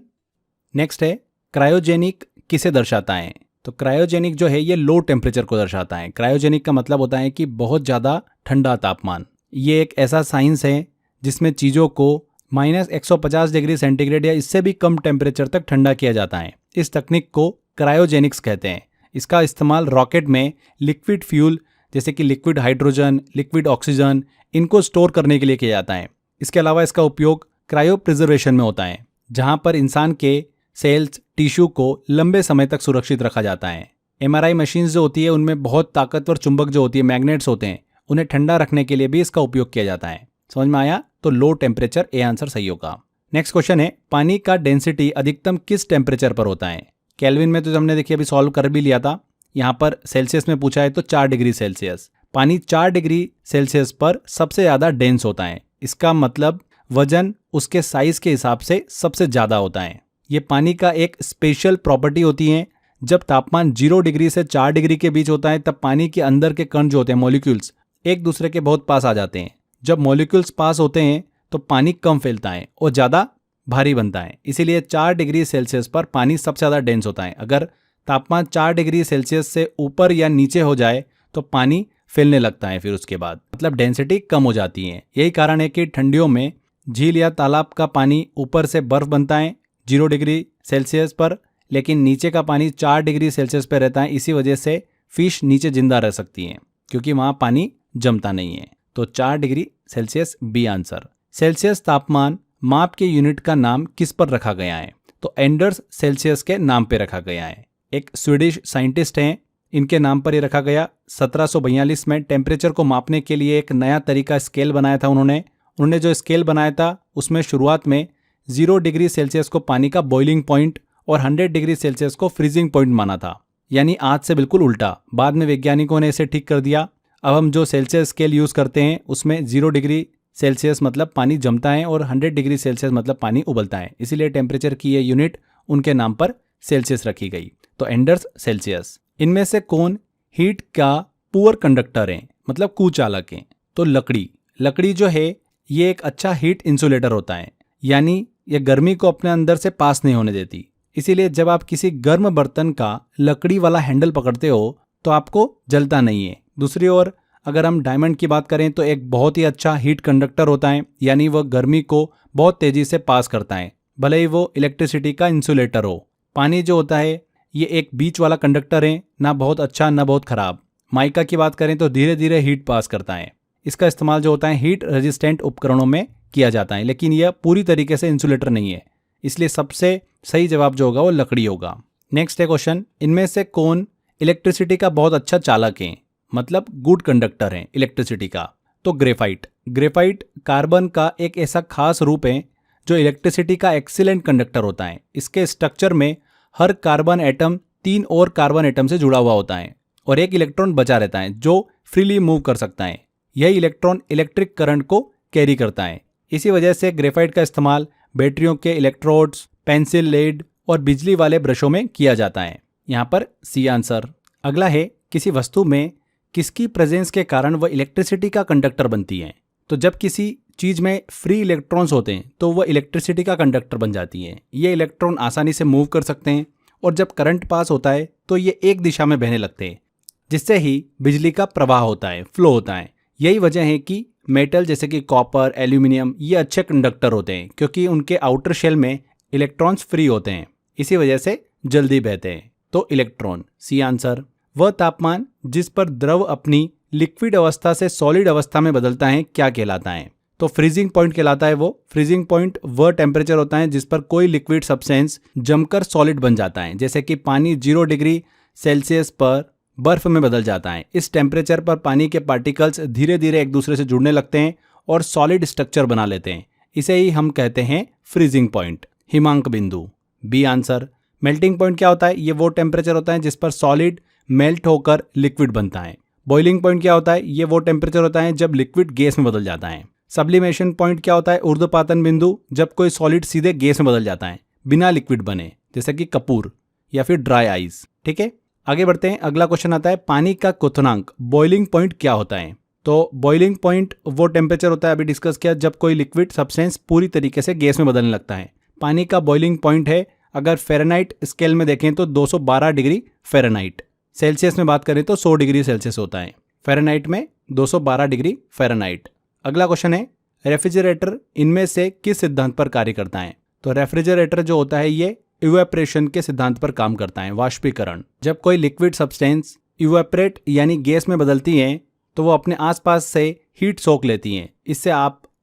Speaker 1: नेक्स्ट है, क्रायोजेनिक किसे दर्शाता है? तो क्रायोजेनिक जो है ये लो टेम्परेचर को दर्शाता है। क्रायोजेनिक का मतलब होता है कि बहुत ज़्यादा ठंडा तापमान। ये एक ऐसा साइंस है जिसमें चीज़ों को -150 डिग्री सेंटीग्रेड या इससे भी कम टेम्परेचर तक ठंडा किया जाता है। इस तकनीक को क्रायोजेनिक्स कहते हैं। इसका इस्तेमाल रॉकेट में लिक्विड फ्यूल जैसे कि लिक्विड हाइड्रोजन, लिक्विड ऑक्सीजन, इनको स्टोर करने के लिए किया जाता है। इसके अलावा इसका उपयोग क्रायो प्रिजर्वेशन में होता है, जहाँ पर इंसान के सेल्स, टिश्यू को लंबे समय तक सुरक्षित रखा जाता है। MRI मशीन्स जो होती है उनमें बहुत ताकतवर चुंबक जो होती है, मैग्नेट्स होते हैं, उन्हें ठंडा रखने के लिए भी इसका उपयोग किया जाता है। समझ में आया? तो लो टेम्परेचर ए आंसर सही होगा। नेक्स्ट क्वेश्चन है, पानी का डेंसिटी अधिकतम किस टेम्परेचर पर होता है? केल्विन में तो हमने देखिए अभी सॉल्व कर भी लिया था। यहाँ पर सेल्सियस में पूछा है तो 4 डिग्री सेल्सियस। पानी 4 डिग्री सेल्सियस पर सबसे ज़्यादा डेंस होता है। इसका मतलब वजन उसके साइज के हिसाब से सबसे ज़्यादा होता है। ये पानी का एक स्पेशल प्रॉपर्टी होती है। जब तापमान 0 डिग्री से 4 डिग्री के बीच होता है तब पानी के अंदर के कण जो होते हैं, मॉलिक्यूल्स, एक दूसरे के बहुत पास आ जाते हैं। जब मॉलिक्यूल्स पास होते हैं तो पानी कम फैलता है और ज़्यादा भारी बनता है। इसीलिए 4 डिग्री सेल्सियस पर पानी सबसे ज़्यादा डेंस होता है। अगर तापमान 4 डिग्री सेल्सियस से ऊपर या नीचे हो जाए तो पानी फैलने लगता है, फिर उसके बाद मतलब डेंसिटी कम हो जाती है। यही कारण है कि ठंडियों में झील या तालाब का पानी ऊपर से बर्फ बनता है 0 डिग्री सेल्सियस पर, लेकिन नीचे का पानी 4 डिग्री सेल्सियस पर रहता है। इसी वजह से फिश नीचे जिंदा रह सकती हैं क्योंकि वहाँ पानी जमता नहीं है। तो 4 degree Celsius B answer. Celsius तापमान माप के यूनिट का नाम किस पर रखा गया है? तो एंडर्स सेल्सियस के नाम पे रखा गया है। एक स्वीडिश साइंटिस्ट हैं, इनके नाम पर ये रखा गया। 1742 में टेम्परेचर को मापने के लिए एक नया तरीका स्केल बनाया था उन्होंने जो स्केल बनाया था उसमें शुरुआत में 0 डिग्री सेल्सियस को पानी का बॉइलिंग पॉइंट और 100 डिग्री सेल्सियस को फ्रीजिंग पॉइंट माना था, यानी आज से बिल्कुल उल्टा। बाद में वैज्ञानिकों ने इसे ठीक कर दिया। अब हम जो सेल्सियस स्केल यूज़ करते हैं उसमें 0 डिग्री सेल्सियस मतलब पानी जमता है और 100 डिग्री सेल्सियस मतलब पानी उबलता है। इसीलिए टेम्परेचर की ये यूनिट उनके नाम पर सेल्सियस रखी गई। तो एंडर्स सेल्सियस। इनमें से कौन हीट का पुअर कंडक्टर है, मतलब कुचालक है? तो लकड़ी जो है ये एक अच्छा हीट इंसुलेटर होता है, यानी ये गर्मी को अपने अंदर से पास नहीं होने देती। इसीलिए जब आप किसी गर्म बर्तन का लकड़ी वाला हैंडल पकड़ते हो तो आपको जलता नहीं है। दूसरी ओर अगर हम डायमंड की बात करें तो एक बहुत ही अच्छा हीट कंडक्टर होता है, यानी वह गर्मी को बहुत तेजी से पास करता है, भले ही वो इलेक्ट्रिसिटी का इंसुलेटर हो। पानी जो होता है ये एक बीच वाला कंडक्टर है, ना बहुत अच्छा ना बहुत खराब। माइका की बात करें तो धीरे धीरे हीट पास करता है। इसका इस्तेमाल जो होता है हीट रेजिस्टेंट उपकरणों में किया जाता है, लेकिन यह पूरी तरीके से इंसुलेटर नहीं है। इसलिए सबसे सही जवाब जो होगा वो लकड़ी होगा। नेक्स्ट है क्वेश्चन, इनमें से कौन इलेक्ट्रिसिटी का बहुत अच्छा चालक है, मतलब गुड कंडक्टर है इलेक्ट्रिसिटी का? तो ग्रेफाइट कार्बन का एक ऐसा खास रूप है जो इलेक्ट्रिसिटी का एक्सीलेंट कंडक्टर होता है। इसके स्ट्रक्चर में हर कार्बन एटम 3 और कार्बन एटम से जुड़ा हुआ होता है और एक इलेक्ट्रॉन बचा रहता है जो फ्रीली मूव कर सकता है। यही इलेक्ट्रॉन इलेक्ट्रिक करंट को कैरी करता है। इसी वजह से ग्रेफाइट का इस्तेमाल बैटरियों के इलेक्ट्रोड्स, पेंसिल लेड और बिजली वाले ब्रशों में किया जाता है। यहाँ पर सी आंसर। अगला है, किसी वस्तु में किसकी प्रेजेंस के कारण वह इलेक्ट्रिसिटी का कंडक्टर बनती है? तो जब किसी चीज में फ्री इलेक्ट्रॉन्स होते हैं तो वह इलेक्ट्रिसिटी का कंडक्टर बन जाती है। ये इलेक्ट्रॉन आसानी से मूव कर सकते हैं और जब करंट पास होता है तो ये एक दिशा में बहने लगते हैं, जिससे ही बिजली का प्रवाह होता है, फ्लो होता है। यही वजह है कि मेटल जैसे कि कॉपर, एल्यूमिनियम ये अच्छे कंडक्टर होते हैं क्योंकि उनके आउटर शेल में इलेक्ट्रॉन्स फ्री होते हैं। इसी वजह से जल्दी बहते हैं। तो इलेक्ट्रॉन, सी आंसर। वह तापमान जिस पर द्रव अपनी लिक्विड अवस्था से सॉलिड अवस्था में बदलता है क्या कहलाता है? तो फ्रीजिंग पॉइंट कहलाता है वो। फ्रीजिंग पॉइंट वह टेम्परेचर होता है जिस पर कोई लिक्विड सब्सटेंस जमकर सॉलिड बन जाता है, जैसे कि पानी 0 डिग्री सेल्सियस पर बर्फ में बदल जाता है। इस टेम्परेचर पर पानी के पार्टिकल्स धीरे धीरे एक दूसरे से जुड़ने लगते हैं और सॉलिड स्ट्रक्चर बना लेते हैं। इसे ही हम कहते हैं फ्रीजिंग पॉइंट। हिमांक बिंदु, बी आंसर। मेल्टिंग पॉइंट क्या होता है? ये वो टेम्परेचर होता है जिस पर सॉलिड मेल्ट होकर लिक्विड बनता है। बॉइलिंग पॉइंट क्या होता है? ये वो टेम्परेचर होता है जब लिक्विड गैस में बदल जाता है। सब्लिमेशन पॉइंट क्या होता है? ऊर्ध्वपातन बिंदु, जब कोई सॉलिड सीधे गैस में बदल जाता है बिना लिक्विड बने, जैसे कि कपूर या फिर ड्राई आइस। ठीक है, आगे बढ़ते हैं। अगला क्वेश्चन आता है, पानी का क्वथनांक बॉइलिंग पॉइंट क्या होता है? तो बॉइलिंग पॉइंट वो टेम्परेचर होता है, अभी डिस्कस किया, जब कोई लिक्विड सब्सटेंस पूरी तरीके से गैस में बदलने लगता है। पानी का बॉइलिंग पॉइंट है, अगर फ़ारेनहाइट स्केल में देखें तो 212 डिग्री फ़ारेनहाइट। सेल्सियस में बात करें तो 100 डिग्री सेल्सियस होता है। फ़ारेनहाइट में 212 डिग्री फ़ारेनहाइट। अगला क्वेश्चन है, रेफ्रिजरेटर इनमें से किस सिद्धांत पर कार्य करता है? तो रेफ्रिजरेटर जो होता है ये इवेपोरेशन के सिद्धांत पर काम करता है, वाष्पीकरण। जब कोई लिक्विड सब्सटेंस इवेपोरेट यानी गैस में बदलती हैं तो वो अपने आसपास से हीट सोख लेती हैं।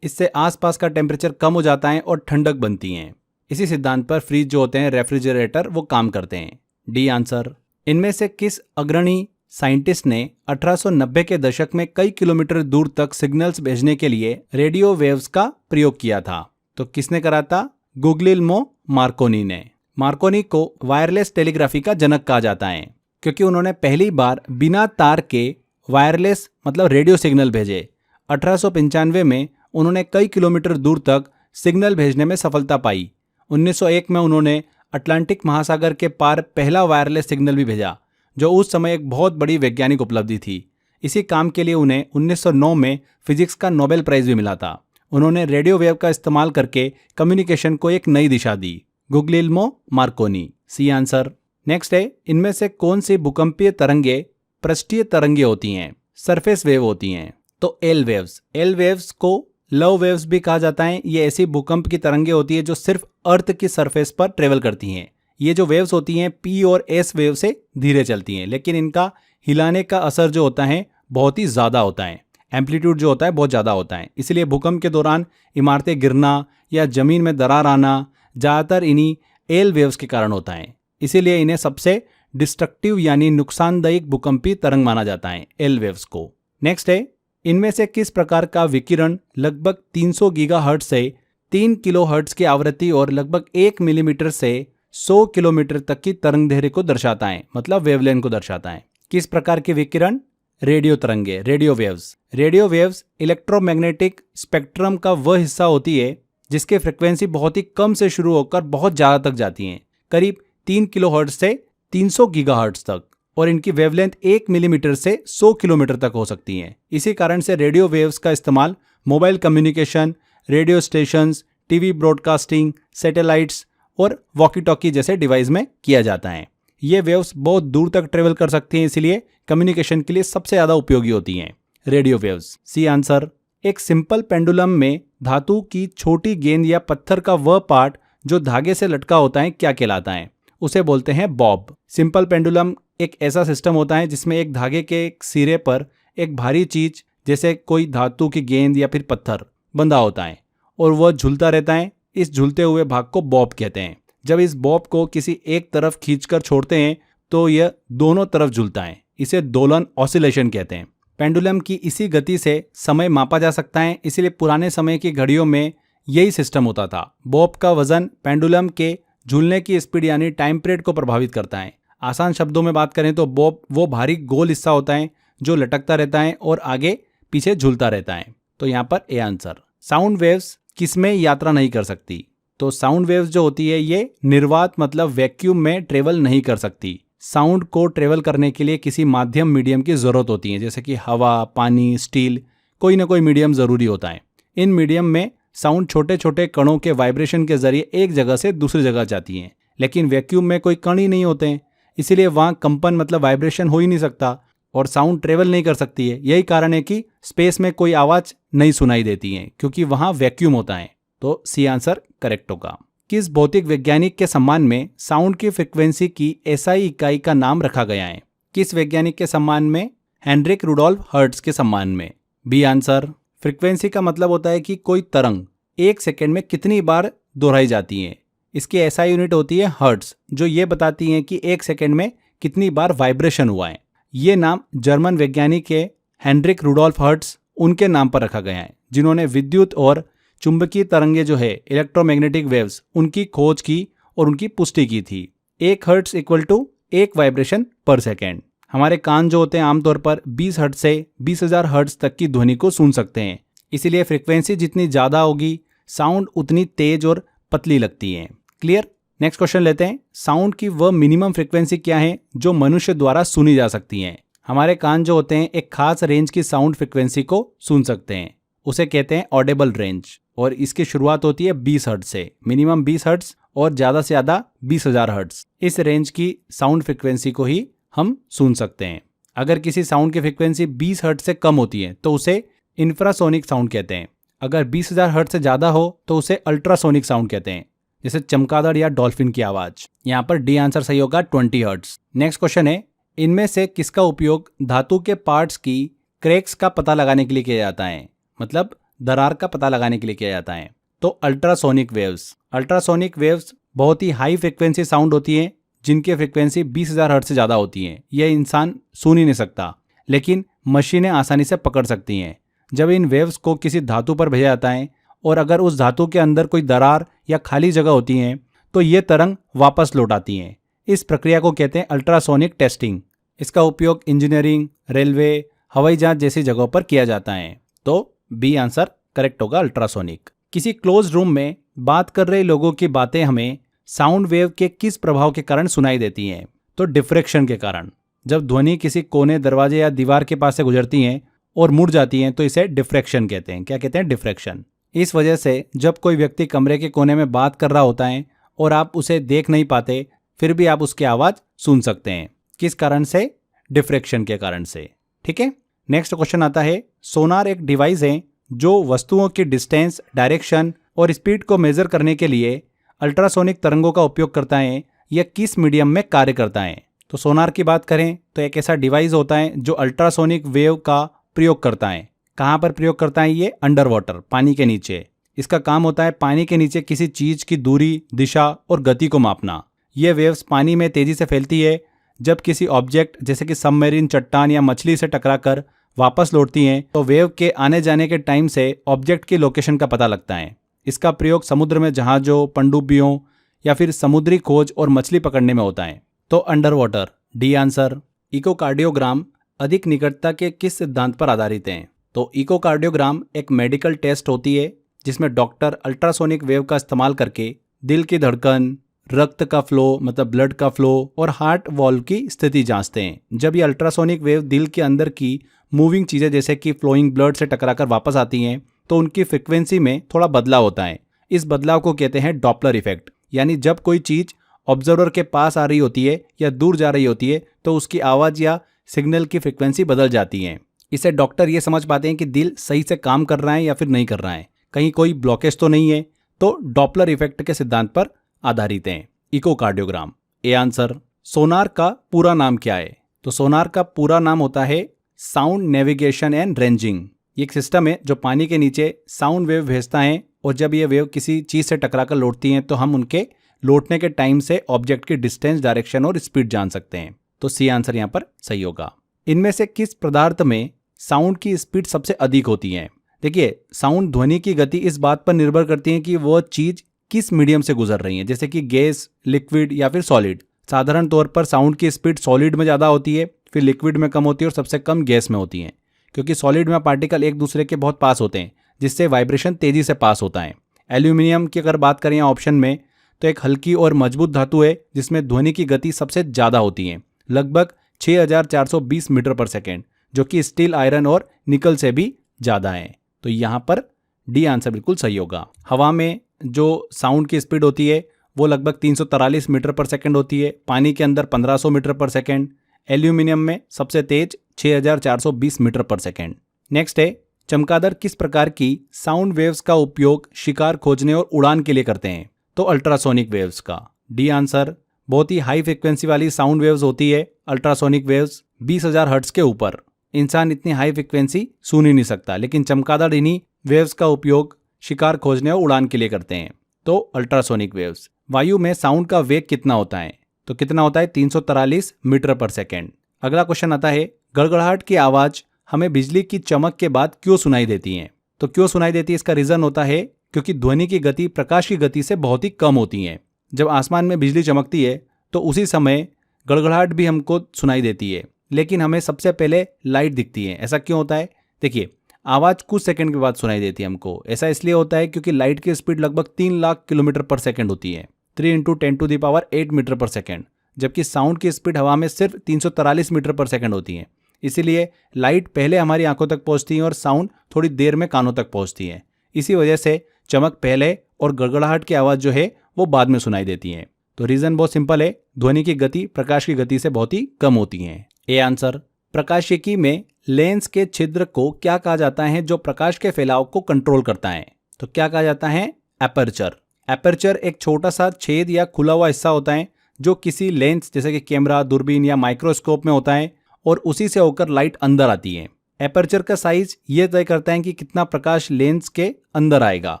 Speaker 1: इससे आसपास का टेम्परेचर कम हो जाता है और ठंडक बनती हैं। इसी सिद्धांत पर फ्रिज जो होते हैं, रेफ्रिजरेटर, वो काम करते हैं। D answer. इनमें से किस अग्रणी साइंटिस्ट ने 1890 के दशक में कई किलोमीटर दूर तक सिग्नल्स भेजने के लिए रेडियो वेव्स का प्रयोग किया था? तो किसने करा था? गुग्लियल्मो मार्कोनी ने। मार्कोनी को वायरलेस टेलीग्राफी का जनक कहा जाता है क्योंकि उन्होंने पहली बार बिना तार के वायरलेस मतलब रेडियो सिग्नल भेजे। 1895 में उन्होंने कई किलोमीटर दूर तक सिग्नल भेजने में सफलता पाई। 1901 में उन्होंने अटलांटिक महासागर के पार पहला वायरलेस सिग्नल भी भेजा, जो उस समय एक बहुत बड़ी वैज्ञानिक उपलब्धि थी। इसी काम के लिए उन्हें 1909 में फिजिक्स का नोबेल प्राइज भी मिला था। उन्होंने रेडियो वेव का इस्तेमाल करके कम्युनिकेशन को एक नई दिशा दी। Guglielmo Marconi, C answer. Next है, इनमें से कौन सी भूकंपीय तरंगे पृष्ठीय तरंगे होती हैं? सरफेस वेव होती हैं। तो एल वेव्स। एल वेव्स को लव वेव्स भी कहा जाता है। ये ऐसी भूकंप की तरंगे होती है जो सिर्फ अर्थ की सरफेस पर ट्रेवल करती हैं। ये जो वेव्स होती हैं पी और एस वेव से धीरे चलती हैं, लेकिन इनका हिलाने का असर जो होता है बहुत ही ज़्यादा होता है। एम्पलीट्यूड जो होता है बहुत ज़्यादा होता है। इसलिए भूकंप के दौरान इमारतें गिरना या ज़मीन में दरार आना ज़्यादातर इन्हीं एल वेव्स के कारण होता है। इसीलिए इन्हें सबसे डिस्ट्रक्टिव यानी नुकसानदायक भूकंपीय तरंग माना जाता है, एल वेव्स को। नेक्स्ट है, इनमें से किस प्रकार का विकिरण लगभग 300 गीगाहर्ट्ज से 3 किलोहर्ट्ज की आवृत्ति और लगभग 1 मिलीमीटर से 100 किलोमीटर तक की तरंग दैर्घ्य को दर्शाता है, मतलब वेवलेंथ को दर्शाता है? किस प्रकार के विकिरण? रेडियो तरंगे, radio waves. Radio waves electromagnetic spectrum का वह हिस्सा होती है जिसकी फ्रिक्वेंसी बहुत ही कम से शुरू होकर बहुत ज़्यादा तक जाती हैं, करीब 3 किलोहर्ट्ज से 300 गीगाहर्ट्ज तक, और इनकी वेवलेंथ 1 मिलीमीटर से 100 किलोमीटर तक हो सकती हैं। इसी कारण से रेडियो वेव्स का इस्तेमाल mobile communication, radio stations, TV broadcasting, satellites और वॉकी टॉकी जैसे डिवाइस में किया जाता है। ये वेव्स बहुत दूर तक ट्रेवल कर सकती हैं, इसलिए कम्युनिकेशन के लिए सबसे ज़्यादा उपयोगी होती हैं रेडियो वेव्स, सी आंसर। एक सिंपल पेंडुलम में धातु की छोटी गेंद या पत्थर का वह पार्ट जो धागे से लटका होता है क्या कहलाता है? उसे बोलते हैं बॉब। सिंपल पेंडुलम एक ऐसा सिस्टम होता है जिसमें एक धागे के एक सिरे पर एक भारी चीज जैसे कोई धातु की गेंद या फिर पत्थर बंधा होता है और वह झूलता रहता है। इस झूलते हुए भाग को बॉब कहते हैं। जब इस बॉब को किसी एक तरफ खींचकर छोड़ते हैं तो यह दोनों तरफ झूलता है। इसे दोलन, ऑसिलेशन कहते हैं। पेंडुलम की इसी गति से समय मापा जा सकता है, इसलिए पुराने समय की घड़ियों में यही सिस्टम होता था। बॉब का वजन पेंडुलम के झूलने की स्पीड यानी टाइम पीरियड को प्रभावित करता है। आसान शब्दों में बात करें तो बॉब वो भारी गोल हिस्सा होता है जो लटकता रहता है और आगे पीछे झूलता रहता है। तो यहाँ पर ए आंसर। साउंड वेव्स किसमें यात्रा नहीं कर सकती? तो साउंड वेव्स जो होती है ये निर्वात मतलब वैक्यूम में ट्रेवल नहीं कर सकती। साउंड को ट्रेवल करने के लिए किसी माध्यम मीडियम की जरूरत होती है, जैसे कि हवा, पानी, स्टील, कोई ना कोई मीडियम जरूरी होता है। इन मीडियम में साउंड छोटे छोटे कणों के वाइब्रेशन के जरिए एक जगह से दूसरी जगह जाती हैं, लेकिन वैक्यूम में कोई कण ही नहीं होते हैं, इसीलिए वहाँ कंपन मतलब वाइब्रेशन हो ही नहीं सकता और साउंड ट्रेवल नहीं कर सकती है। यही कारण है कि स्पेस में कोई आवाज़ नहीं सुनाई देती है, क्योंकि वहाँ वैक्यूम होता है। तो सी आंसर करेक्ट होगा। किस भौतिक वैज्ञानिक के सम्मान में साउंड की फ्रिक्वेंसी की एसआई इकाई का नाम रखा गया है? किस वैज्ञानिक के सम्मान में? हेनरिक रुडोल्फ हर्ट्ज के सम्मान में। B answer. फ्रिक्वेंसी का मतलब होता है कि कोई तरंग 1 सेकेंड में कितनी बार दोहराई जाती है। इसकी एसआई यूनिट होती है हर्ट्ज, जो ये बताती है कि 1 सेकेंड में कितनी बार वाइब्रेशन हुआ है। ये नाम जर्मन वैज्ञानिक है हेनरिक रुडोल्फ हर्ट्ज, उनके नाम पर रखा गया है, जिन्होंने विद्युत और चुंबकीय तरंगे जो है इलेक्ट्रोमैग्नेटिक वेव्स, उनकी खोज की और उनकी पुष्टि की थी। 1 हर्ट्ज इक्वल टू 1 वाइब्रेशन पर सेकेंड। हमारे कान जो होते हैं आमतौर पर 20 हर्ट्ज से 20,000 हर्ट्ज तक की ध्वनि को सुन सकते हैं। इसीलिए फ्रिक्वेंसी जितनी ज़्यादा होगी साउंड उतनी तेज और पतली लगती है। क्लियर? नेक्स्ट क्वेश्चन लेते हैं। साउंड की वह मिनिमम फ्रिक्वेंसी क्या है जो मनुष्य द्वारा सुनी जा सकती है? हमारे कान जो होते हैं एक खास रेंज की साउंड फ्रिक्वेंसी को सुन सकते हैं, उसे कहते हैं ऑडिबल रेंज, और इसकी शुरुआत होती है 20 हर्ट्ज से। मिनिमम 20 हर्ट्ज और ज़्यादा से ज़्यादा 20,000 हर्ट्ज। इस रेंज की साउंड फ्रिक्वेंसी को ही हम सुन सकते हैं। अगर किसी साउंड की फ्रिक्वेंसी 20 हर्ट्ज से कम होती है तो उसे इंफ्रासोनिक साउंड कहते हैं। अगर 20,000 हर्ट्ज से ज़्यादा हो तो उसे अल्ट्रासोनिक साउंड कहते हैं, जैसे चमगादड़ या डॉल्फिन की आवाज़। यहाँ पर डी आंसर सही होगा, 20 हर्ट्ज। नेक्स्ट क्वेश्चन है, इनमें से किसका उपयोग धातु के पार्ट्स की क्रैक्स का पता लगाने के लिए किया जाता है? मतलब दरार का पता लगाने के लिए किया जाता है। तो अल्ट्रासोनिक वेव्स। अल्ट्रासोनिक वेव्स बहुत ही हाई फ्रिक्वेंसी साउंड होती है, जिनकी फ्रिक्वेंसी 20,000 हर्ट्ज से ज़्यादा होती है। यह इंसान सुन ही नहीं सकता, लेकिन मशीनें आसानी से पकड़ सकती हैं। जब इन वेव्स को किसी धातु पर भेजा जाता है और अगर उस धातु के अंदर कोई दरार या खाली जगह होती है तो ये तरंग वापस लौट आती हैं। इस प्रक्रिया को कहते हैं अल्ट्रासोनिक टेस्टिंग। इसका उपयोग इंजीनियरिंग, रेलवे, हवाई जहाज जैसी जगहों पर किया जाता है। तो बी आंसर करेक्ट होगा, अल्ट्रासोनिक। किसी क्लोज रूम में बात कर रहे लोगों की बातें हमें साउंड वेव के किस प्रभाव के कारण सुनाई देती हैं? तो डिफ्रैक्शन के कारण। जब ध्वनि किसी कोने, दरवाजे या दीवार के पास से गुजरती हैं और मुड़ जाती हैं तो इसे डिफ्रैक्शन कहते हैं। क्या कहते हैं? डिफ्रैक्शन। इस वजह से जब कोई व्यक्ति कमरे के कोने में बात कर रहा होता है और आप उसे देख नहीं पाते, फिर भी आप उसकी आवाज़ सुन सकते हैं। किस कारण से? डिफ्रैक्शन के कारण से। ठीक है। नेक्स्ट क्वेश्चन आता है, सोनार एक डिवाइस है जो वस्तुओं की डिस्टेंस, डायरेक्शन और स्पीड को मेजर करने के लिए अल्ट्रासोनिक तरंगों का उपयोग करता है। यह किस मीडियम में कार्य करता है? तो सोनार की बात करें तो एक ऐसा डिवाइस होता है जो अल्ट्रासोनिक वेव का प्रयोग करता है। कहाँ पर प्रयोग करता है ये? अंडर वाटर, पानी के नीचे। इसका काम होता है पानी के नीचे किसी चीज़ की दूरी, दिशा और गति को मापना। ये वेव्स पानी में तेज़ी से फैलती है। जब किसी ऑब्जेक्ट जैसे कि सबमरीन, चट्टान या मछली से टकराकर वापस लौटती हैं तो वेव के आने जाने के टाइम से ऑब्जेक्ट की लोकेशन का पता लगता है। इसका प्रयोग समुद्र में जहाज़ों, पनडुब्बियों या फिर समुद्री खोज और मछली पकड़ने में होता है। तो under water, D answer. Echocardiogram अधिक निकटता के किस सिद्धांत पर आधारित हैं? तो इकोकार्डियोग्राम एक मेडिकल टेस्ट होती है जिसमें डॉक्टर अल्ट्रासोनिक वेव का इस्तेमाल करके दिल की धड़कन, रक्त का फ्लो मतलब ब्लड का फ्लो और हार्ट वॉल्व की स्थिति जांचते हैं। जब ये अल्ट्रासोनिक वेव दिल के अंदर की मूविंग चीज़ें जैसे कि फ्लोइंग ब्लड से टकराकर वापस आती हैं तो उनकी फ्रिक्वेंसी में थोड़ा बदलाव होता है। इस बदलाव को कहते हैं डॉपलर इफेक्ट। यानी जब कोई चीज़ ऑब्जर्वर के पास आ रही होती है या दूर जा रही होती है तो उसकी आवाज़ या सिग्नल की फ्रिक्वेंसी बदल जाती है। इससे डॉक्टर ये समझ पाते हैं कि दिल सही से काम कर रहा है या फिर नहीं कर रहा है, कहीं कोई ब्लॉकेज तो नहीं है। तो डॉपलर इफेक्ट के सिद्धांत पर आधारित है इकोकार्डियोग्राम। A answer. सोनार का पूरा नाम क्या है? तो सोनार का पूरा नाम होता है साउंड नेविगेशन एंड रेंजिंग। ये एक सिस्टम है जो पानी के नीचे साउंड वेव भेजता है और जब ये वेव किसी चीज़ से टकराकर लौटती हैं तो हम उनके लौटने के टाइम से ऑब्जेक्ट की डिस्टेंस, डायरेक्शन और स्पीड जान सकते हैं। तो सी आंसर यहाँ पर सही होगा। इनमें से किस पदार्थ में साउंड की स्पीड सबसे अधिक होती है? देखिए, साउंड ध्वनि की गति इस बात पर निर्भर करती है कि वह चीज़ किस मीडियम से गुजर रही है, जैसे कि गैस, लिक्विड या फिर सॉलिड। साधारण तौर पर साउंड की स्पीड सॉलिड में ज़्यादा होती है, फिर लिक्विड में कम होती है और सबसे कम गैस में होती है, क्योंकि सॉलिड में पार्टिकल एक दूसरे के बहुत पास होते हैं जिससे वाइब्रेशन तेज़ी से पास होता है। एल्यूमिनियम की अगर बात करें ऑप्शन में तो एक हल्की और मजबूत धातु है जिसमें ध्वनि की गति सबसे ज़्यादा होती है, लगभग 6420 मीटर पर सेकेंड, जो कि स्टील, आयरन और निकल से भी ज़्यादा है। तो यहाँ पर डी आंसर बिल्कुल सही होगा। हवा में जो साउंड की स्पीड होती है वो लगभग 343 मीटर पर सेकेंड होती है, पानी के अंदर 1500 मीटर पर सेकेंड, एल्यूमिनियम में सबसे तेज 6420 मीटर पर सेकेंड। नेक्स्ट है, चमगादड़ किस प्रकार की साउंड वेव्स का उपयोग शिकार खोजने और उड़ान के लिए करते हैं? तो अल्ट्रासोनिक वेव्स का। डी आंसर, बहुत ही हाई फ्रिक्वेंसी वाली साउंड वेव्स होती है अल्ट्रासोनिक वेव्स, 20,000 हर्ट्ज के ऊपर। इंसान इतनी हाई फ्रिक्वेंसी सुन ही नहीं सकता, लेकिन चमगादड़ इन्हीं वेव्स का उपयोग शिकार खोजने और उड़ान के लिए करते हैं। तो अल्ट्रासोनिक वेव्स। वायु में साउंड का वेग कितना होता है? तो कितना होता है? 343 मीटर पर सेकेंड। अगला क्वेश्चन आता है, गड़गड़ाहट की आवाज हमें बिजली की चमक के बाद क्यों सुनाई देती है? तो क्यों सुनाई देती है? इसका रीजन होता है क्योंकि ध्वनि की गति प्रकाश की गति से बहुत ही कम होती है। जब आसमान में बिजली चमकती है तो उसी समय गड़गड़ाहट भी हमको सुनाई देती है, लेकिन हमें सबसे पहले लाइट दिखती है। ऐसा क्यों होता है? देखिए, आवाज कुछ सेकंड के बाद सुनाई देती है हमको। ऐसा इसलिए होता है क्योंकि लाइट की स्पीड लगभग 3 लाख किलोमीटर पर सेकंड होती है, 3 × 10⁸ मीटर पर सेकंड, जबकि साउंड की स्पीड हवा में सिर्फ 343 मीटर पर सेकंड होती है। इसीलिए लाइट पहले हमारी आंखों तक पहुंचती है और साउंड थोड़ी देर में कानों तक पहुंचती है। इसी वजह से चमक पहले और गड़गड़ाहट की आवाज जो है वो बाद में सुनाई देती है। तो रीजन बहुत सिंपल है, ध्वनि की गति प्रकाश की गति से बहुत ही कम होती है। ए आंसर, प्रकाशिकी में लेंस के छिद्र को क्या कहा जाता है जो प्रकाश के फैलाव को कंट्रोल करता है? तो क्या कहा जाता है? एपर्चर। एपर्चर एक छोटा सा छेद या खुला हुआ हिस्सा होता है जो किसी लेंस जैसे कि कैमरा, दूरबीन या माइक्रोस्कोप में होता है और उसी से होकर लाइट अंदर आती है। एपर्चर का साइज ये तय करता है कि कितना प्रकाश लेंस के अंदर आएगा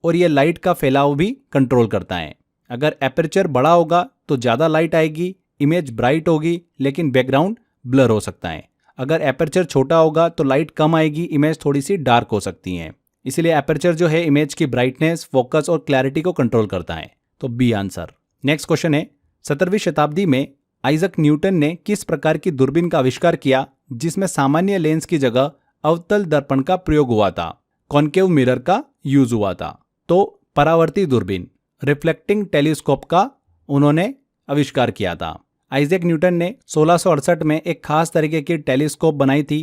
Speaker 1: और ये लाइट का फैलाव भी कंट्रोल करता है। अगर एपर्चर बड़ा होगा तो ज़्यादा लाइट आएगी, इमेज ब्राइट होगी, लेकिन बैकग्राउंड ब्लर हो सकता है। अगर एपर्चर छोटा होगा तो लाइट कम आएगी, इमेज थोड़ी सी डार्क हो सकती है। इसीलिए एपर्चर जो है इमेज की ब्राइटनेस, फोकस और क्लैरिटी को कंट्रोल करता है। तो बी आंसर। नेक्स्ट क्वेश्चन है, 17वीं शताब्दी में आइजक न्यूटन ने किस प्रकार की दूरबीन का आविष्कार किया जिसमें सामान्य लेंस की जगह अवतल दर्पण का प्रयोग हुआ था, कॉन्केव मिरर का यूज हुआ था? तो परावर्ती दूरबीन, रिफ्लेक्टिंग टेलीस्कोप का उन्होंने आविष्कार किया था। आइजैक न्यूटन ने 1668 में एक खास तरीके की टेलीस्कोप बनाई थी,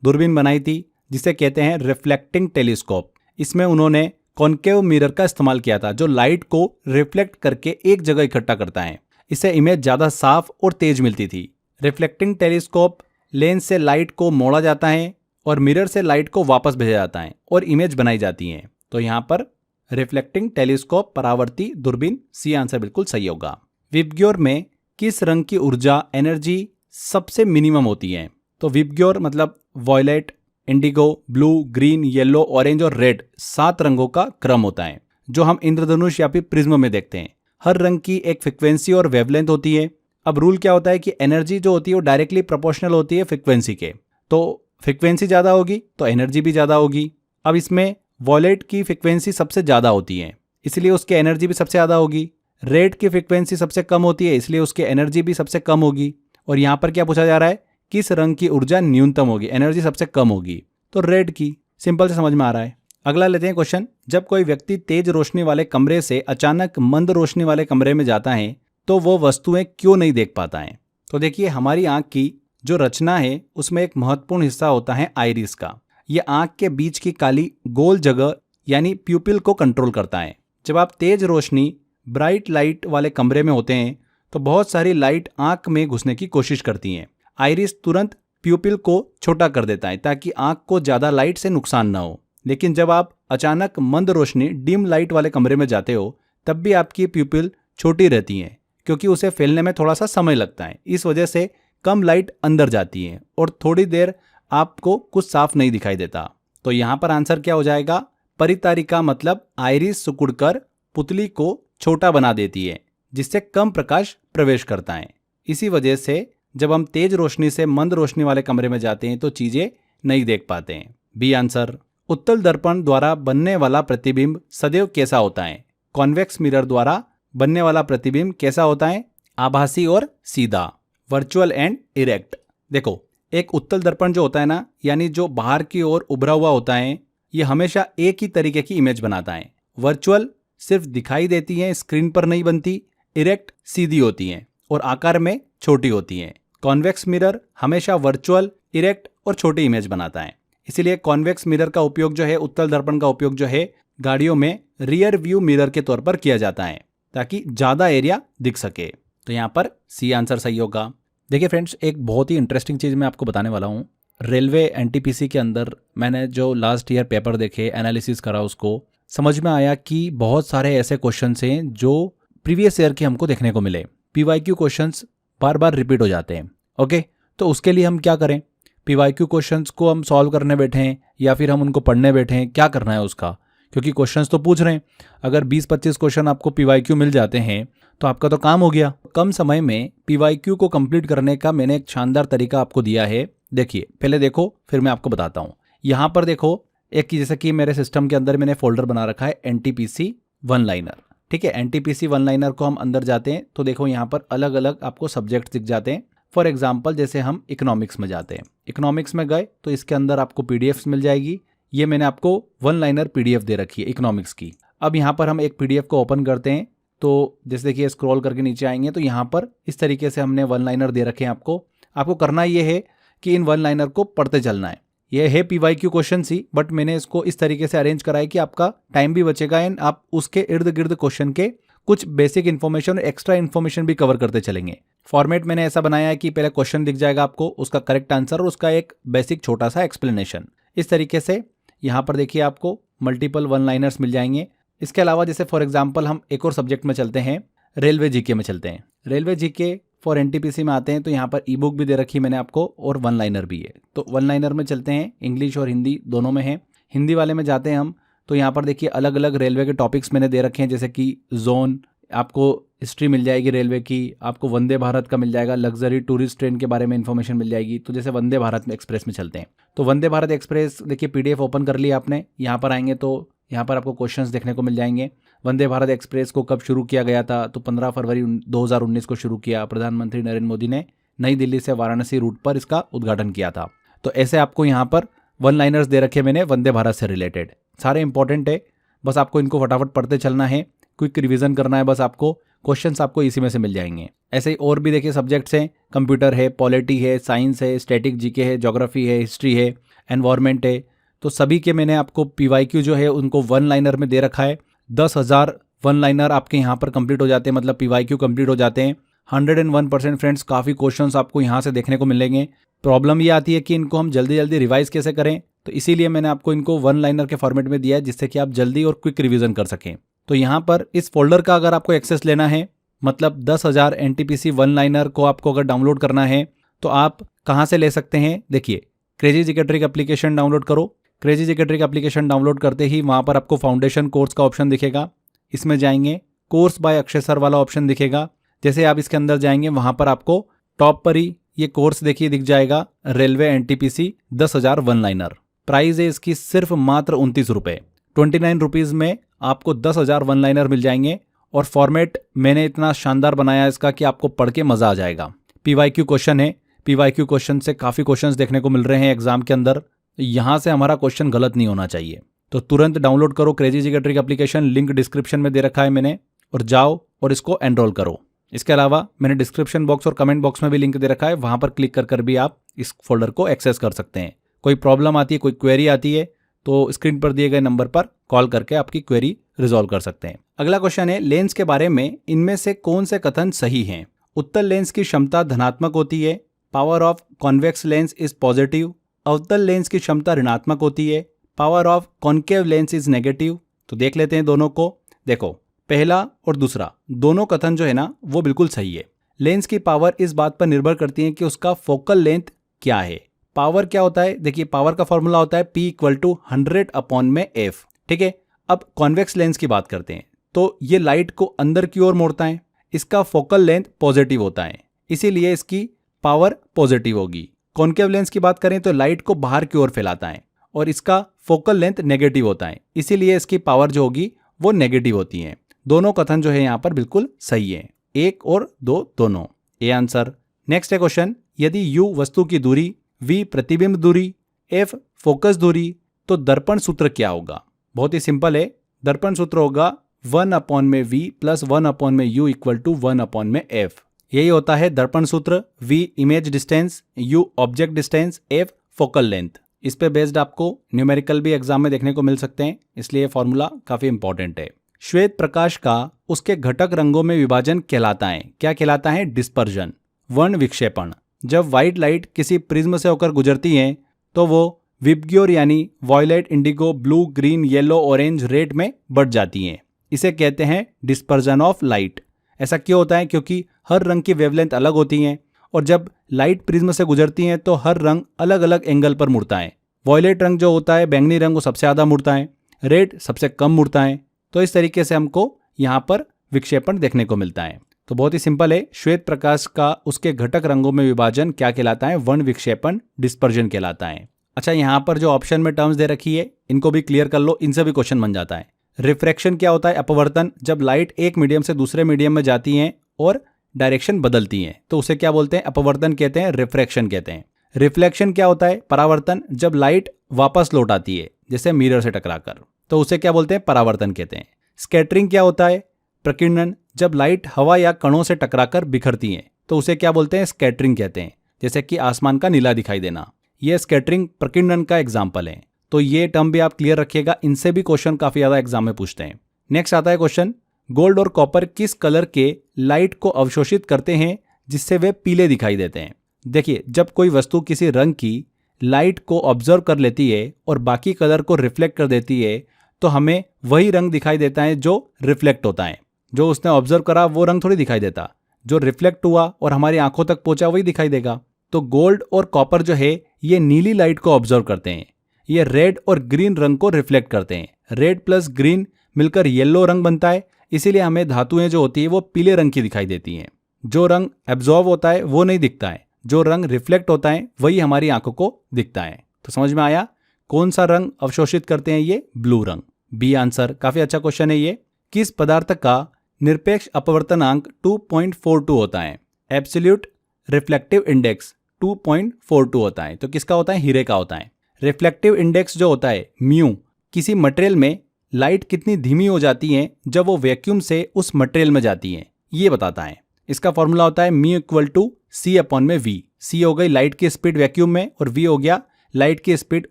Speaker 1: दूरबीन बनाई थी, जिसे कहते हैं रिफ्लेक्टिंग टेलीस्कोप। इसमें उन्होंने कॉन्केव मिरर का इस्तेमाल किया था जो लाइट को रिफ्लेक्ट करके एक जगह इकट्ठा करता है। इससे इमेज ज़्यादा साफ और तेज मिलती थी। रिफ्लेक्टिंग टेलीस्कोप लेंस से लाइट को मोड़ा जाता है और मिरर से लाइट को वापस भेजा जाता है और इमेज बनाई जाती है। तो यहाँ पर रिफ्लेक्टिंग टेलीस्कोप, परावर्ती दूरबीन, सी आंसर बिल्कुल सही होगा। विबग्योर में किस रंग की ऊर्जा, एनर्जी सबसे मिनिमम होती है? तो विबग्योर मतलब violet, indigo, blue, green, yellow, orange और रेड 7 रंगों का क्रम होता है जो हम इंद्रधनुष या फिर प्रिज्म में देखते हैं। हर रंग की एक फ्रिक्वेंसी और वेवलेंथ होती है। अब रूल क्या होता है कि एनर्जी जो होती है वो डायरेक्टली प्रोपोर्शनल होती है फ्रिक्वेंसी के। तो फ्रिक्वेंसी ज़्यादा होगी तो एनर्जी भी ज़्यादा होगी। अब इसमें वॉयलेट की फ्रिक्वेंसी सबसे ज़्यादा होती है, इसलिए उसकी एनर्जी भी सबसे ज़्यादा होगी। रेड की फ्रिक्वेंसी सबसे कम होती है, इसलिए उसकी एनर्जी भी सबसे कम होगी। और यहाँ पर क्या पूछा जा रहा है? किस रंग की ऊर्जा न्यूनतम होगी, एनर्जी सबसे कम होगी? तो रेड की। सिंपल से समझ में आ रहा है। अगला लेते हैं क्वेश्चन, जब कोई व्यक्ति तेज रोशनी वाले कमरे से अचानक मंद रोशनी वाले कमरे में जाता है तो वो वस्तुएं क्यों नहीं देख पाता है? तो देखिए, हमारी आंख की जो रचना है उसमें एक महत्वपूर्ण हिस्सा होता है आइरिस का। ये आंख के बीच की काली गोल जगह यानी प्यूपिल को कंट्रोल करता है। जब आप तेज रोशनी, ब्राइट लाइट वाले कमरे में होते हैं तो बहुत सारी लाइट आंख में घुसने की कोशिश करती हैं। आइरिस तुरंत प्यूपिल को छोटा कर देता है ताकि आंख को ज़्यादा लाइट से नुकसान ना हो। लेकिन जब आप अचानक मंद रोशनी, डिम लाइट वाले कमरे में जाते हो तब भी आपकी प्यूपिल छोटी रहती है क्योंकि उसे फैलने में थोड़ा सा समय लगता है। इस वजह से कम लाइट अंदर जाती है और थोड़ी देर आपको कुछ साफ नहीं दिखाई देता। तो यहाँ पर आंसर क्या हो जाएगा? परितारिका मतलब आइरिस सिकुड़कर पुतली को छोटा बना देती है जिससे कम प्रकाश प्रवेश करता है। इसी वजह से जब हम तेज रोशनी से मंद रोशनी वाले कमरे में जाते हैं तो चीजें नहीं देख पाते हैं। B answer. उत्तल दर्पण द्वारा बनने वाला प्रतिबिंब सदैव कैसा होता है? कॉन्वेक्स मिरर द्वारा बनने वाला प्रतिबिंब कैसा होता है? आभासी और सीधा, वर्चुअल एंड इरेक्ट। देखो, एक उत्तल दर्पण जो होता है ना, यानी जो बाहर की ओर उभरा हुआ होता है, ये हमेशा एक ही तरीके की इमेज बनाता है। वर्चुअल सिर्फ दिखाई देती है, स्क्रीन पर नहीं बनती। इरेक्ट सीधी होती है और आकार में छोटी होती है। कॉन्वेक्स मिरर हमेशा वर्चुअल, इरेक्ट और छोटी इमेज बनाता है। इसीलिए कॉन्वेक्स मिरर का उपयोग जो है, उत्तल दर्पण का उपयोग जो है, गाड़ियों में रियर व्यू मिरर के तौर पर किया जाता है ताकि ज़्यादा एरिया दिख सके। तो यहाँ पर सी आंसर सही होगा। देखिए फ्रेंड्स, एक बहुत ही इंटरेस्टिंग चीज़ मैं आपको बताने वाला हूँ। रेलवे एनटीपीसी के अंदर मैंने जो लास्ट ईयर पेपर देखे, एनालिसिस करा, उसको समझ में आया कि बहुत सारे ऐसे क्वेश्चंस हैं जो प्रीवियस ईयर के हमको देखने को मिले, पीवाईक्यू क्वेश्चंस बार बार रिपीट हो जाते हैं। ओके, तो उसके लिए हम क्या करें, पीवाईक्यू क्वेश्चंस को हम सॉल्व करने बैठे हैं या फिर हम उनको पढ़ने बैठे हैं, क्या करना है उसका, क्योंकि क्वेश्चंस तो पूछ रहे हैं। अगर 20-25 क्वेश्चन आपको पीवाईक्यू मिल जाते हैं तो आपका तो काम हो गया। कम समय में पीवाईक्यू को कंप्लीट करने का मैंने एक शानदार तरीका आपको दिया है। देखिए, पहले देखो फिर मैं आपको बताता हूँ। यहाँ पर देखो, एक जैसे कि मेरे सिस्टम के अंदर मैंने फोल्डर बना रखा है एनटीपीसी वन लाइनर। ठीक है, एनटीपीसी वन लाइनर को हम अंदर जाते हैं तो देखो यहाँ पर अलग अलग आपको सब्जेक्ट दिख जाते हैं। फॉर एग्जाम्पल जैसे हम इकोनॉमिक्स में जाते हैं, इकोनॉमिक्स में गए तो इसके अंदर आपको पीडीएफ्स मिल जाएगी। ये मैंने आपको वन लाइनर पीडीएफ दे रखी है इकोनॉमिक्स की। अब यहाँ पर हम एक पीडीएफ को ओपन करते हैं तो जैसे देखिए स्क्रॉल करके नीचे आएंगे तो यहाँ पर इस तरीके से हमने वन लाइनर दे रखे हैं। आपको करना ये है कि इन वन लाइनर को पढ़ते चलना है। ये है पीवाईक्यू क्वेश्चन सी, बट मैंने इसको इस तरीके से अरेंज करा है कि आपका टाइम भी बचेगा एंड आप उसके इर्द गिर्द क्वेश्चन के कुछ बेसिक इन्फॉर्मेशन और एक्स्ट्रा इन्फॉर्मेशन भी कवर करते चलेंगे। फॉर्मेट मैंने ऐसा बनाया है कि पहले क्वेश्चन दिख जाएगा आपको, उसका करेक्ट आंसर और उसका एक बेसिक छोटा सा एक्सप्लेनेशन। इस तरीके से यहाँ पर देखिए आपको मल्टीपल वन लाइनर्स मिल जाएंगे। इसके अलावा जैसे फॉर एग्जाम्पल हम एक और सब्जेक्ट में चलते हैं, रेलवे जीके में चलते हैं। रेलवे जीके फॉर एनटीपीसी में आते हैं तो यहाँ पर ई बुक भी दे रखी है मैंने आपको और वन लाइनर भी है। तो वन लाइनर में चलते हैं, इंग्लिश और हिंदी दोनों में है। हिंदी वाले में जाते हैं हम तो यहाँ पर देखिए अलग अलग रेलवे के टॉपिक्स मैंने दे रखे हैं, जैसे कि जोन, आपको हिस्ट्री मिल जाएगी रेलवे की, आपको वंदे भारत का मिल जाएगा, लग्जरी टूरिस्ट ट्रेन के बारे में इंफॉर्मेशन मिल जाएगी। तो जैसे वंदे भारत में एक्सप्रेस में चलते हैं तो वंदे भारत एक्सप्रेस देखिए पीडीएफ ओपन कर लिया आपने, यहाँ पर आएंगे तो यहाँ पर आपको क्वेश्चंस देखने को मिल जाएंगे। वंदे भारत एक्सप्रेस को कब शुरू किया गया था, तो 15 फरवरी 2019 को शुरू किया। प्रधानमंत्री नरेंद्र मोदी ने नई दिल्ली से वाराणसी रूट पर इसका उद्घाटन किया था। तो ऐसे आपको यहाँ पर वन लाइनर्स दे रखे मैंने वंदे भारत से रिलेटेड, सारे इंपॉर्टेंट है। बस आपको इनको फटाफट पढ़ते चलना है, क्विक रिवीजन करना है बस आपको, क्वेश्चंस आपको इसी में से मिल जाएंगे। ऐसे ही और भी देखिए सब्जेक्ट्स हैं, कंप्यूटर है, पॉलिटी है, साइंस है, स्टैटिक जीके है, ज्योग्राफी है, हिस्ट्री है, एनवायरनमेंट है। तो सभी के मैंने आपको पीवाईक्यू जो है उनको वन लाइनर में दे रखा है। 10,000 वन लाइनर आपके यहाँ पर कंप्लीट हो जाते हैं, मतलब पीवाईक्यू कंप्लीट हो जाते हैं। 101% फ्रेंड्स, काफ़ी क्वेश्चंस आपको यहाँ से देखने को मिलेंगे। प्रॉब्लम ये आती है कि इनको हम जल्दी जल्दी रिवाइज कैसे करें, तो इसीलिए मैंने आपको इनको वन लाइनर के फॉर्मेट में दिया है जिससे कि आप जल्दी और क्विक रिवीजन कर सकें। तो यहाँ पर इस फोल्डर का अगर आपको एक्सेस लेना है, मतलब 10,000 एनटीपीसी वन लाइनर को आपको अगर डाउनलोड करना है तो आप कहाँ से ले सकते हैं। देखिए, crazy GK trick application download करो। Crazy GK trick application download करते ही वहाँ पर आपको फाउंडेशन कोर्स का ऑप्शन दिखेगा, इसमें जाएंगे, कोर्स बाय अक्षय सर वाला ऑप्शन दिखेगा। जैसे आप इसके अंदर जाएंगे वहाँ पर आपको टॉप पर ही ये कोर्स देखिए दिख जाएगा, railway NTPC 10,000 one liner. Price है इसकी सिर्फ मात्र 29 रुपये, 29 रुपीज़ में आपको 10,000 वन लाइनर मिल जाएंगे। और फॉर्मेट मैंने इतना शानदार बनाया है इसका कि आपको पढ़ के मज़ा आ जाएगा। पीवाईक्यू क्वेश्चन है, पीवाईक्यू क्वेश्चन से काफ़ी क्वेश्चंस देखने को मिल रहे हैं एग्जाम के अंदर, यहाँ से हमारा क्वेश्चन गलत नहीं होना चाहिए। तो तुरंत डाउनलोड करो crazy GK trick application, link description में दे रखा है मैंने, और जाओ और इसको एनरोल करो। इसके अलावा मैंने डिस्क्रिप्शन बॉक्स और कमेंट बॉक्स में भी लिंक दे रखा है, वहाँ पर क्लिक कर भी आप इस फोल्डर को एक्सेस कर सकते हैं। कोई प्रॉब्लम आती है, कोई क्वेरी आती है तो स्क्रीन पर दिए गए नंबर पर कॉल करके आपकी क्वेरी रिजॉल्व कर सकते हैं। अगला क्वेश्चन है, लेंस के बारे में इनमें से कौन से कथन सही हैं। उत्तल लेंस की क्षमता धनात्मक होती है, power of convex lens is positive. अवतल लेंस की क्षमता ऋणात्मक होती है, power of concave lens is negative. तो देख लेते हैं दोनों को। देखो, पहला और दूसरा दोनों कथन जो है ना वो बिल्कुल सही है। लेंस की पावर इस बात पर निर्भर करती है कि उसका फोकल लेंथ क्या है। पावर क्या होता है, देखिए पावर का फॉर्मूला होता है P = 100/F। ठीक है, अब कॉन्वेक्स लेंस की बात करते हैं तो ये लाइट को अंदर की ओर मोड़ता है, इसका फोकल लेंथ पॉजिटिव होता है, इसीलिए इसकी पावर पॉजिटिव होगी। कॉन्केव लेंस की बात करें तो लाइट को बाहर की ओर फैलाता है और इसका फोकल लेंथ नेगेटिव होता है, इसीलिए इसकी पावर जो होगी वो नेगेटिव होती है। दोनों कथन जो है यहाँ पर बिल्कुल सही है, 1 और 2 दोनों, ए आंसर। नेक्स्ट है क्वेश्चन, यदि U वस्तु की दूरी, V प्रतिबिंब दूरी, F फोकस दूरी, तो दर्पण सूत्र क्या होगा। बहुत ही सिंपल है, दर्पण सूत्र होगा 1/V + 1/U = 1/F। यही होता है दर्पण सूत्र। V image distance, U object distance, F focal length. इस पे बेस्ड आपको न्यूमेरिकल भी एग्जाम में देखने को मिल सकते हैं, इसलिए फॉर्मूला काफी इंपॉर्टेंट है। श्वेत प्रकाश का उसके घटक रंगों में विभाजन कहलाता है, क्या कहलाता है, डिस्पर्जन। वर्ण विक्षेपण, जब व्हाइट लाइट किसी प्रिज्म से होकर गुजरती है तो वो विबग्योर यानी violet, indigo, blue, green, yellow, orange, red में बढ़ जाती हैं, इसे कहते हैं डिस्पर्जन ऑफ लाइट। ऐसा क्यों होता है? क्योंकि हर रंग की वेवलेंथ अलग होती हैं और जब लाइट प्रिज्म से गुजरती हैं तो हर रंग अलग अलग एंगल पर मुड़ता है। वॉयलेट रंग जो होता है, बैंगनी रंग, वो सबसे ज़्यादा मुड़ता है, रेड सबसे कम मुड़ता है। तो इस तरीके से हमको यहाँ पर विक्षेपण देखने को मिलता है। तो बहुत ही सिंपल है, श्वेत प्रकाश का उसके घटक रंगों में विभाजन क्या कहलाता है? वर्ण विक्षेपण, डिस्पर्जन कहलाता है। अच्छा, यहाँ पर जो ऑप्शन में टर्म्स दे रखी है इनको भी क्लियर कर लो, इनसे भी क्वेश्चन बन जाता है। रिफ्रैक्शन क्या होता है? अपवर्तन। जब लाइट एक मीडियम से दूसरे मीडियम में जाती हैं और डायरेक्शन बदलती हैं तो उसे क्या बोलते हैं? अपवर्तन कहते हैं, रिफ्रैक्शन कहते हैं। रिफ्लेक्शन क्या होता है? परावर्तन। जब लाइट वापस लौट आती है जैसे मिरर से टकराकर तो उसे क्या बोलते हैं? परावर्तन कहते हैं। स्कैटरिंग क्या होता है? प्रकीर्णन। जब लाइट हवा या कणों से टकराकर बिखरती है तो उसे क्या बोलते हैं? स्कैटरिंग कहते हैं। जैसे कि आसमान का नीला दिखाई देना, यह स्कैटरिंग प्रकीर्णन का एग्जाम्पल है। तो ये टर्म भी आप क्लियर रखिएगा, इनसे भी क्वेश्चन काफी ज्यादा एग्जाम में पूछते हैं। नेक्स्ट आता है क्वेश्चन, गोल्ड और कॉपर किस कलर के लाइट को अवशोषित करते हैं जिससे वे पीले दिखाई देते हैं? देखिए, जब कोई वस्तु किसी रंग की लाइट को ऑब्जर्व कर लेती है और बाकी कलर को रिफ्लेक्ट कर देती है तो हमें वही रंग दिखाई देता है जो रिफ्लेक्ट होता है। जो उसने ऑब्जर्व करा वो रंग थोड़ी दिखाई देता, जो रिफ्लेक्ट हुआ और हमारी आंखों तक पहुंचा वही दिखाई देगा। तो गोल्ड और कॉपर जो है ये नीली लाइट को ऑब्जर्व करते हैं, ये रेड और ग्रीन रंग को रिफ्लेक्ट करते हैं। रेड प्लस ग्रीन मिलकर येलो रंग बनता है, इसीलिए हमें धातुएं जो होती है वो पीले रंग की दिखाई देती हैं। जो रंग एब्जॉर्ब होता है वो नहीं दिखता है, जो रंग रिफ्लेक्ट होता है वही हमारी आंखों को दिखता है। तो समझ में आया कौन सा रंग अवशोषित करते हैं? ये ब्लू रंग, बी आंसर। काफी अच्छा क्वेश्चन है ये। किस पदार्थ का निरपेक्ष अपवर्तनांक 2.42 होता है? एब्सोल्यूट रिफ्लेक्टिव इंडेक्स 2.42 होता है। तो किसका होता है? हीरे का होता है। रिफ्लेक्टिव इंडेक्स जो होता है म्यू, किसी मटेरियल में लाइट कितनी धीमी हो जाती है जब वो वैक्यूम से उस मटेरियल में जाती है, ये बताता है। इसका फॉर्मूला होता है mu equal to C upon में वी। सी हो गई लाइट की स्पीड वैक्यूम में और वी हो गया लाइट की स्पीड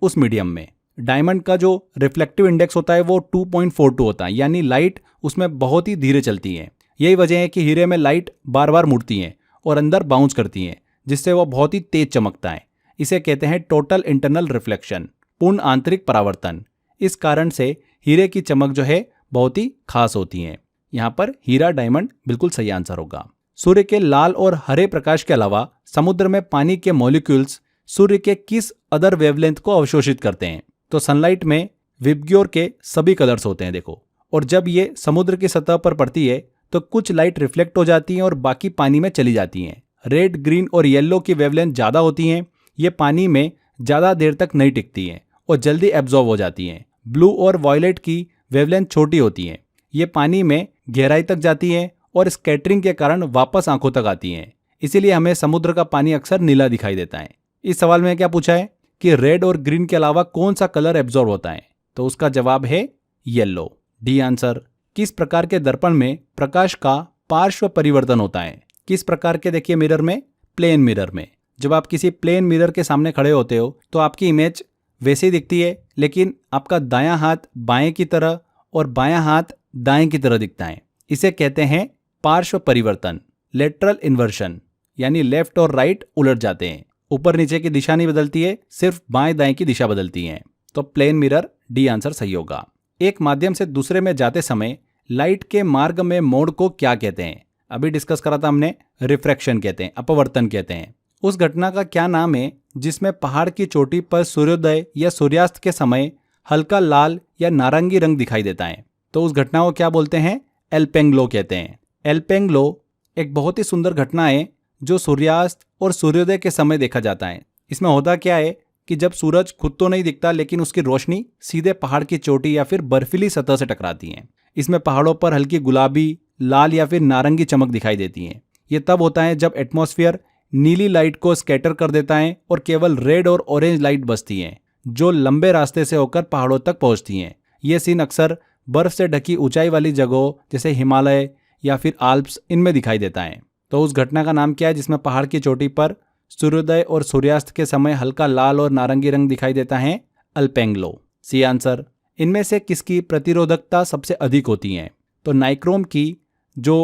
Speaker 1: उस मीडियम में। डायमंड का जो रिफ्लेक्टिव इंडेक्स होता है वो 2.42 होता है, यानी लाइट उसमें बहुत ही धीरे चलती है। यही वजह है कि हीरे में लाइट बार बार मुड़ती है और अंदर बाउंस करती है, जिससे वो बहुत ही तेज चमकता है। इसे कहते हैं टोटल इंटरनल रिफ्लेक्शन, पूर्ण आंतरिक परावर्तन। इस कारण से हीरे की चमक जो है बहुत ही खास होती है। यहाँ पर हीरा, डायमंड बिल्कुल सही आंसर होगा। सूर्य के लाल और हरे प्रकाश के अलावा समुद्र में पानी के मॉलिक्यूल्स सूर्य के किस अदर वेवलेंथ को अवशोषित करते हैं? तो सनलाइट में विबग्योर के सभी कलर्स होते हैं देखो, और जब ये समुद्र की सतह पर पड़ती है तो कुछ लाइट रिफ्लेक्ट हो जाती हैं और बाकी पानी में चली जाती हैं। रेड, ग्रीन और येलो की वेवलेंथ ज़्यादा होती हैं, ये पानी में ज़्यादा देर तक नहीं टिकती हैं और जल्दी एब्जॉर्ब हो जाती हैं। ब्लू और वॉयलेट की वेवलेंथ छोटी होती हैं, ये पानी में गहराई तक जाती हैं और स्कैटरिंग के कारण वापस आंखों तक आती हैं। इसीलिए हमें समुद्र का पानी अक्सर नीला दिखाई देता है। इस सवाल में क्या पूछा है कि रेड और ग्रीन के अलावा कौन सा कलर एब्जॉर्ब होता है? तो उसका जवाब है येलो, डी आंसर। किस प्रकार के दर्पण में प्रकाश का पार्श्व परिवर्तन होता है? किस प्रकार के? देखिए मिरर में, प्लेन मिरर में। जब आप किसी प्लेन मिरर के सामने खड़े होते हो तो आपकी इमेज वैसे दिखती है, लेकिन आपका दायां हाथ बाएं की तरह और बायां हाथ दाएं की तरह दिखता है। इसे कहते हैं पार्श्व परिवर्तन, लेटरल इन्वर्शन, यानी लेफ्ट और राइट उलट जाते हैं। ऊपर नीचे की दिशा नहीं बदलती है, सिर्फ बाएं दाएं की दिशा बदलती है। तो प्लेन मिरर, डी आंसर सही होगा। एक माध्यम से दूसरे में जाते समय लाइट के मार्ग में मोड़ को क्या कहते हैं? अभी डिस्कस करा था हमने, रिफ्रैक्शन कहते हैं, अपवर्तन कहते हैं। उस घटना का क्या नाम है जिसमें पहाड़ की चोटी पर सूर्योदय या सूर्यास्त के समय हल्का लाल या नारंगी रंग दिखाई देता है? तो उस घटना को क्या बोलते हैं? एल्पेंग्लो कहते हैं। एल्पेंग्लो एक बहुत ही सुंदर घटना है जो सूर्यास्त और सूर्योदय के समय देखा जाता है। इसमें होता क्या है कि जब सूरज खुद तो नहीं दिखता, लेकिन उसकी रोशनी सीधे पहाड़ की चोटी या फिर बर्फीली सतह से टकराती है। इसमें पहाड़ों पर हल्की गुलाबी, लाल या फिर नारंगी चमक दिखाई देती है। ये तब होता है जब एटमॉस्फेयर नीली लाइट को स्कैटर कर देता है और केवल रेड और ऑरेंज लाइट बचती है जो लंबे रास्ते से होकर पहाड़ों तक पहुंचती हैं। ये सीन अक्सर बर्फ से ढकी ऊंचाई वाली जगहों जैसे हिमालय या फिर आल्प्स, इनमें दिखाई देता है। तो उस घटना का नाम क्या है जिसमें पहाड़ की चोटी पर सूर्योदय और सूर्यास्त के समय हल्का लाल और नारंगी रंग दिखाई देता है? अल्पेंग्लो, सी आंसर। इनमें से किसकी प्रतिरोधकता सबसे अधिक होती है? तो नाइक्रोम की जो